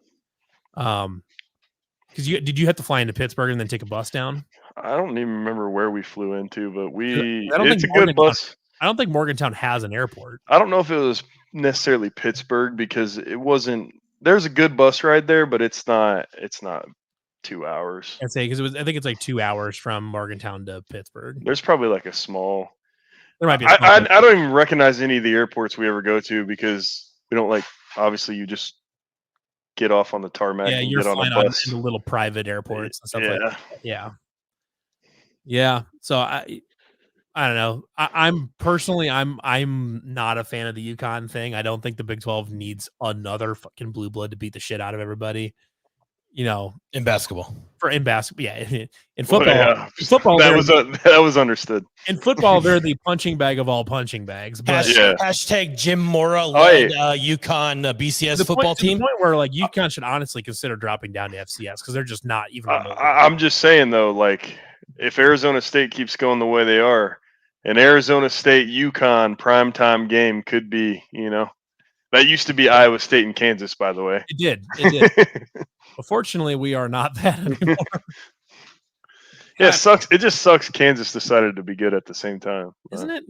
Because did you have to fly into Pittsburgh and then take a bus down? I don't even remember where we flew into, but it's a good bus. I don't think Morgantown has an airport. I don't know if it was necessarily Pittsburgh because it wasn't. There's a good bus ride there, but it's not 2 hours. I'd say because I think it's like 2 hours from Morgantown to Pittsburgh. There's probably like a small. There might be. I don't even recognize any of the airports we ever go to because we don't like. Obviously, you just get off on the tarmac. Yeah, you're flying on into little private airports and stuff like that. Yeah. So I don't know. I'm personally, I'm not a fan of the UConn thing. I don't think the Big 12 needs another fucking blue blood to beat the shit out of everybody. In basketball. In basketball, yeah. In football, football that was understood. In football, they're the punching bag of all punching bags. But hashtag Jim Mora led UConn BCS football team. To the point where like UConn should honestly consider dropping down to FCS because they're just not even. I'm just saying though, like if Arizona State keeps going the way they are, an Arizona State UConn primetime game could be, that used to be Iowa State and Kansas, by the way. It did. But fortunately, we are not that anymore. It sucks. It just sucks Kansas decided to be good at the same time. Isn't it?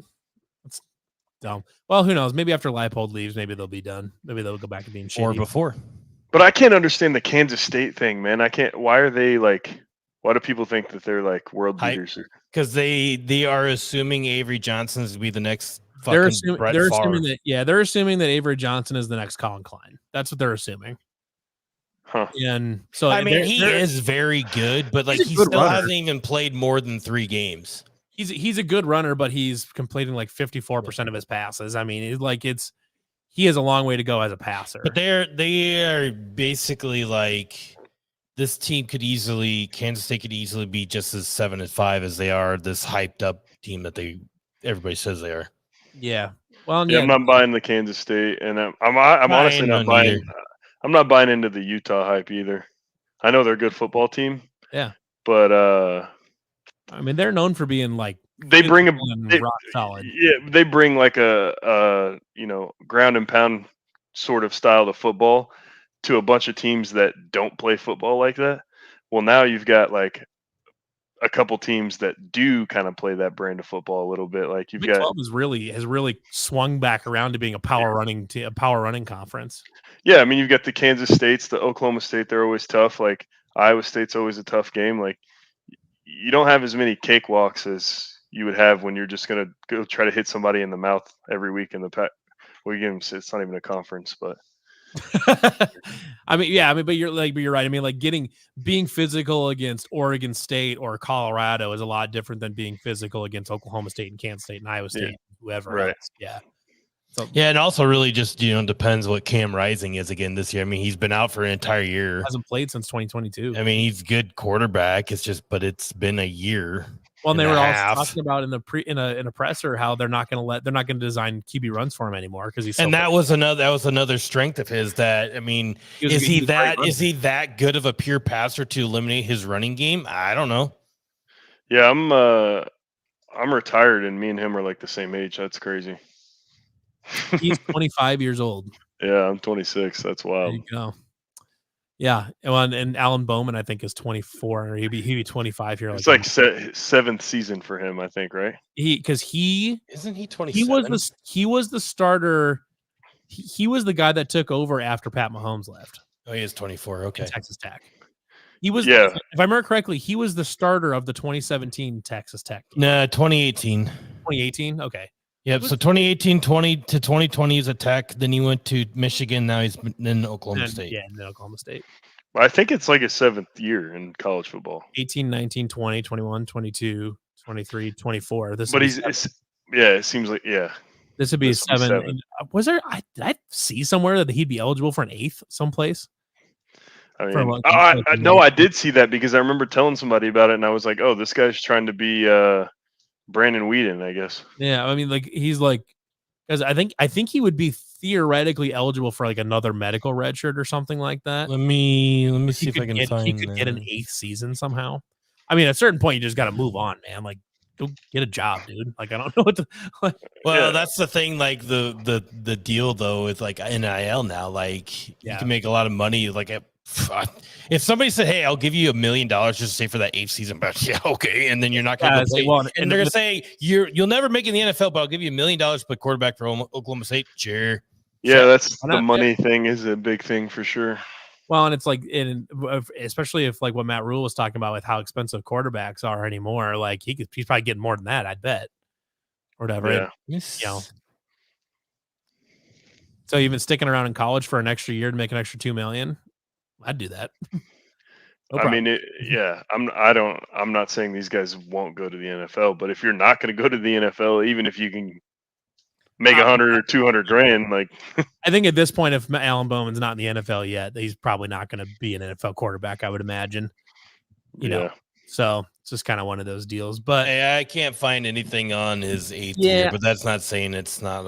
It's dumb. Well, who knows? Maybe after Leipold leaves, maybe they'll be done. Maybe they'll go back to being shitty. Or before. But I can't understand the Kansas State thing, man. I can't. Why are they like? Why do people think that they're like world beaters? Because they are assuming Avery Johnson's to be the next They're fucking Brett assuming Favre. that they're assuming that Avery Johnson is the next Colin Klein. That's what they're assuming. Huh. And so I mean, he is very good, but like he still hasn't even played more than 3 games. He's a good runner, but he's completing like 54% of his passes. I mean, he has a long way to go as a passer. But they are basically like this team Kansas State could easily be just as 7-5 as they are this hyped up team that everybody says they are. Yeah. Well, yeah, I'm not buying the Kansas State, and I'm honestly not buying. Either. I'm not buying into the Utah hype either. I know they're a good football team. Yeah. But I mean, they're known for being like they bring rock solid. Yeah, they bring like a ground and pound sort of style to football to a bunch of teams that don't play football like that. Well, now you've got like a couple teams that do kind of play that brand of football a little bit. Like you've got 12 has really swung back around to being a power running conference. Yeah, I mean you've got the Kansas States, the Oklahoma State. They're always tough. Like Iowa State's always a tough game. Like you don't have as many cakewalks as you would have when you're just gonna go try to hit somebody in the mouth every week in the pack. Well, it's not even a conference, but. I mean, but you're right. I mean, like being physical against Oregon State or Colorado is a lot different than being physical against Oklahoma State and Kansas State and Iowa State, whoever. Right. Else. Yeah. So, yeah, and also really just depends what Cam Rising is again this year. I mean, he's been out for an entire year. Hasn't played since 2022. I mean, he's a good quarterback. But it's been a year. Well, and they were also talking about in a presser how they're not going to design QB runs for him anymore because he's. That was another strength of his. That I mean, is he that good of a pure passer to eliminate his running game? I don't know. Yeah, I'm retired, and me and him are like the same age. That's crazy. He's 25 years old. Yeah, I'm 26. That's wild. There you go. Yeah, and Alan Bowman, I think, is 24, or he'd be 25 here. It's like 7th season for him, I think, right? Isn't he 27? He was the starter. He was the guy that took over after Pat Mahomes left. Oh, he is 24. Okay, Texas Tech. He was. Yeah. If I remember correctly, he was the starter of the 2017 Texas Tech. No, 2018. 2018. Okay. Yep. So 2018, 20 to 2020 is at Tech. Then he went to Michigan. Now he's in Oklahoma State. Yeah, in Oklahoma State. I think it's like his 7th year in college football. 18, 19, 20, 21, 22, 23, 24. It seems like, yeah. This would be 7. Was there, did I see somewhere that he'd be eligible for an 8th someplace? I mean, I did see that because I remember telling somebody about it and I was like, oh, this guy's trying to be Brandon Whedon, I guess. Yeah, I mean, like he's like, because I think he would be theoretically eligible for like another medical red shirt or something like that. Let me see if I can find. He could get an 8th season somehow. I mean, at a certain point, you just got to move on, man. Like, go get a job, dude. Like, I don't know what to. Like, well, that's the thing. Like the deal though with like NIL now, like you can make a lot of money. Like if somebody said, "Hey, I'll give you $1 million just to stay for that 8th season," but yeah, okay, and then you're not going to play, and they're going to say you'll never make it in the NFL, but I'll give you $1 million to play quarterback for Oklahoma State. Sure. Yeah, that's the money thing is a big thing for sure. Well, and it's like, especially if like what Matt Rule was talking about with how expensive quarterbacks are anymore, like he's probably getting more than that, I'd bet, or whatever. Yeah. So even sticking around in college for an extra year to make an extra $2 million. I'd do that. No I mean, I'm not saying these guys won't go to the NFL, but if you're not going to go to the NFL, even if you can make 100 or 200 grand, like I think at this point, if Alan Bowman's not in the NFL yet, he's probably not going to be an NFL quarterback, I would imagine. You know, so it's just kind of one of those deals. But I can't find anything on his 8th year, but that's not saying it's not.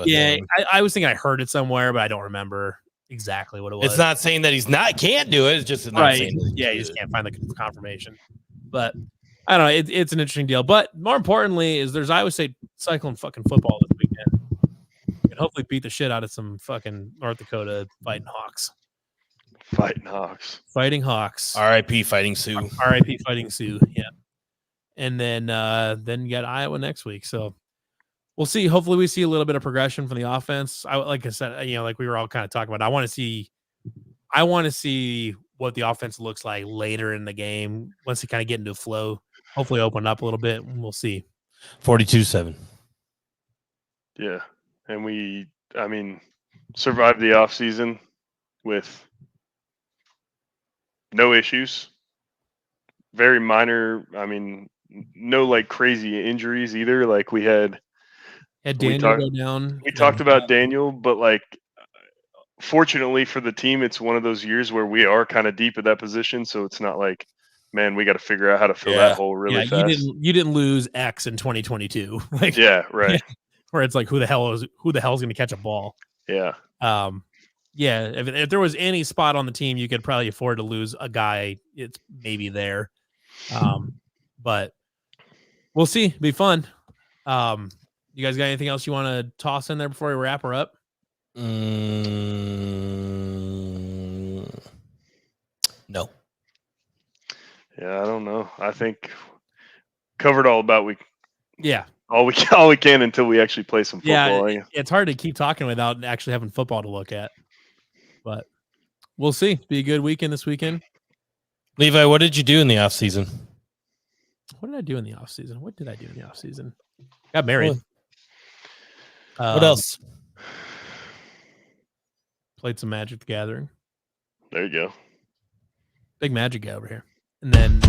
I was thinking I heard it somewhere, but I don't remember exactly what it was. It's not saying that can't do it. It's just not saying you just can't find the confirmation. But I don't know. It's an interesting deal. But more importantly, is there's Iowa State cycling fucking football this weekend. And hopefully beat the shit out of some fucking North Dakota Fighting Hawks. Fighting Hawks. R.I.P. Fighting Sioux. R.I.P. Fighting Sioux. Yeah. And then you got Iowa next week. So we'll see. Hopefully we see a little bit of progression from the offense. Like I said, like we were all kind of talking about, I want to see I want to see what the offense looks like later in the game once they kind of get into flow. Hopefully, open up a little bit. And we'll see. 42-7. Yeah, and we survived the offseason with no issues. Very minor. No like crazy injuries either. Like we had Daniel go down. We talked about Daniel, but like fortunately for the team, it's one of those years where we are kind of deep at that position, so it's not like, man, we got to figure out how to fill that hole really fast. You didn't lose X in 2022. Like, yeah, right. Where it's like, who the hell is going to catch a ball? Yeah. Yeah. If there was any spot on the team you could probably afford to lose a guy, it's maybe there. But we'll see. It'll be fun. You guys got anything else you want to toss in there before we wrap her up? No. Yeah, I don't know. I think covered all about all we can until we actually play some football. Yeah, it's hard to keep talking without actually having football to look at. But we'll see. Be a good weekend this weekend. Levi, what did you do in the off season? What did I do in the off season? Got married. What else? Played some Magic the Gathering. There you go. Big Magic guy over here. And then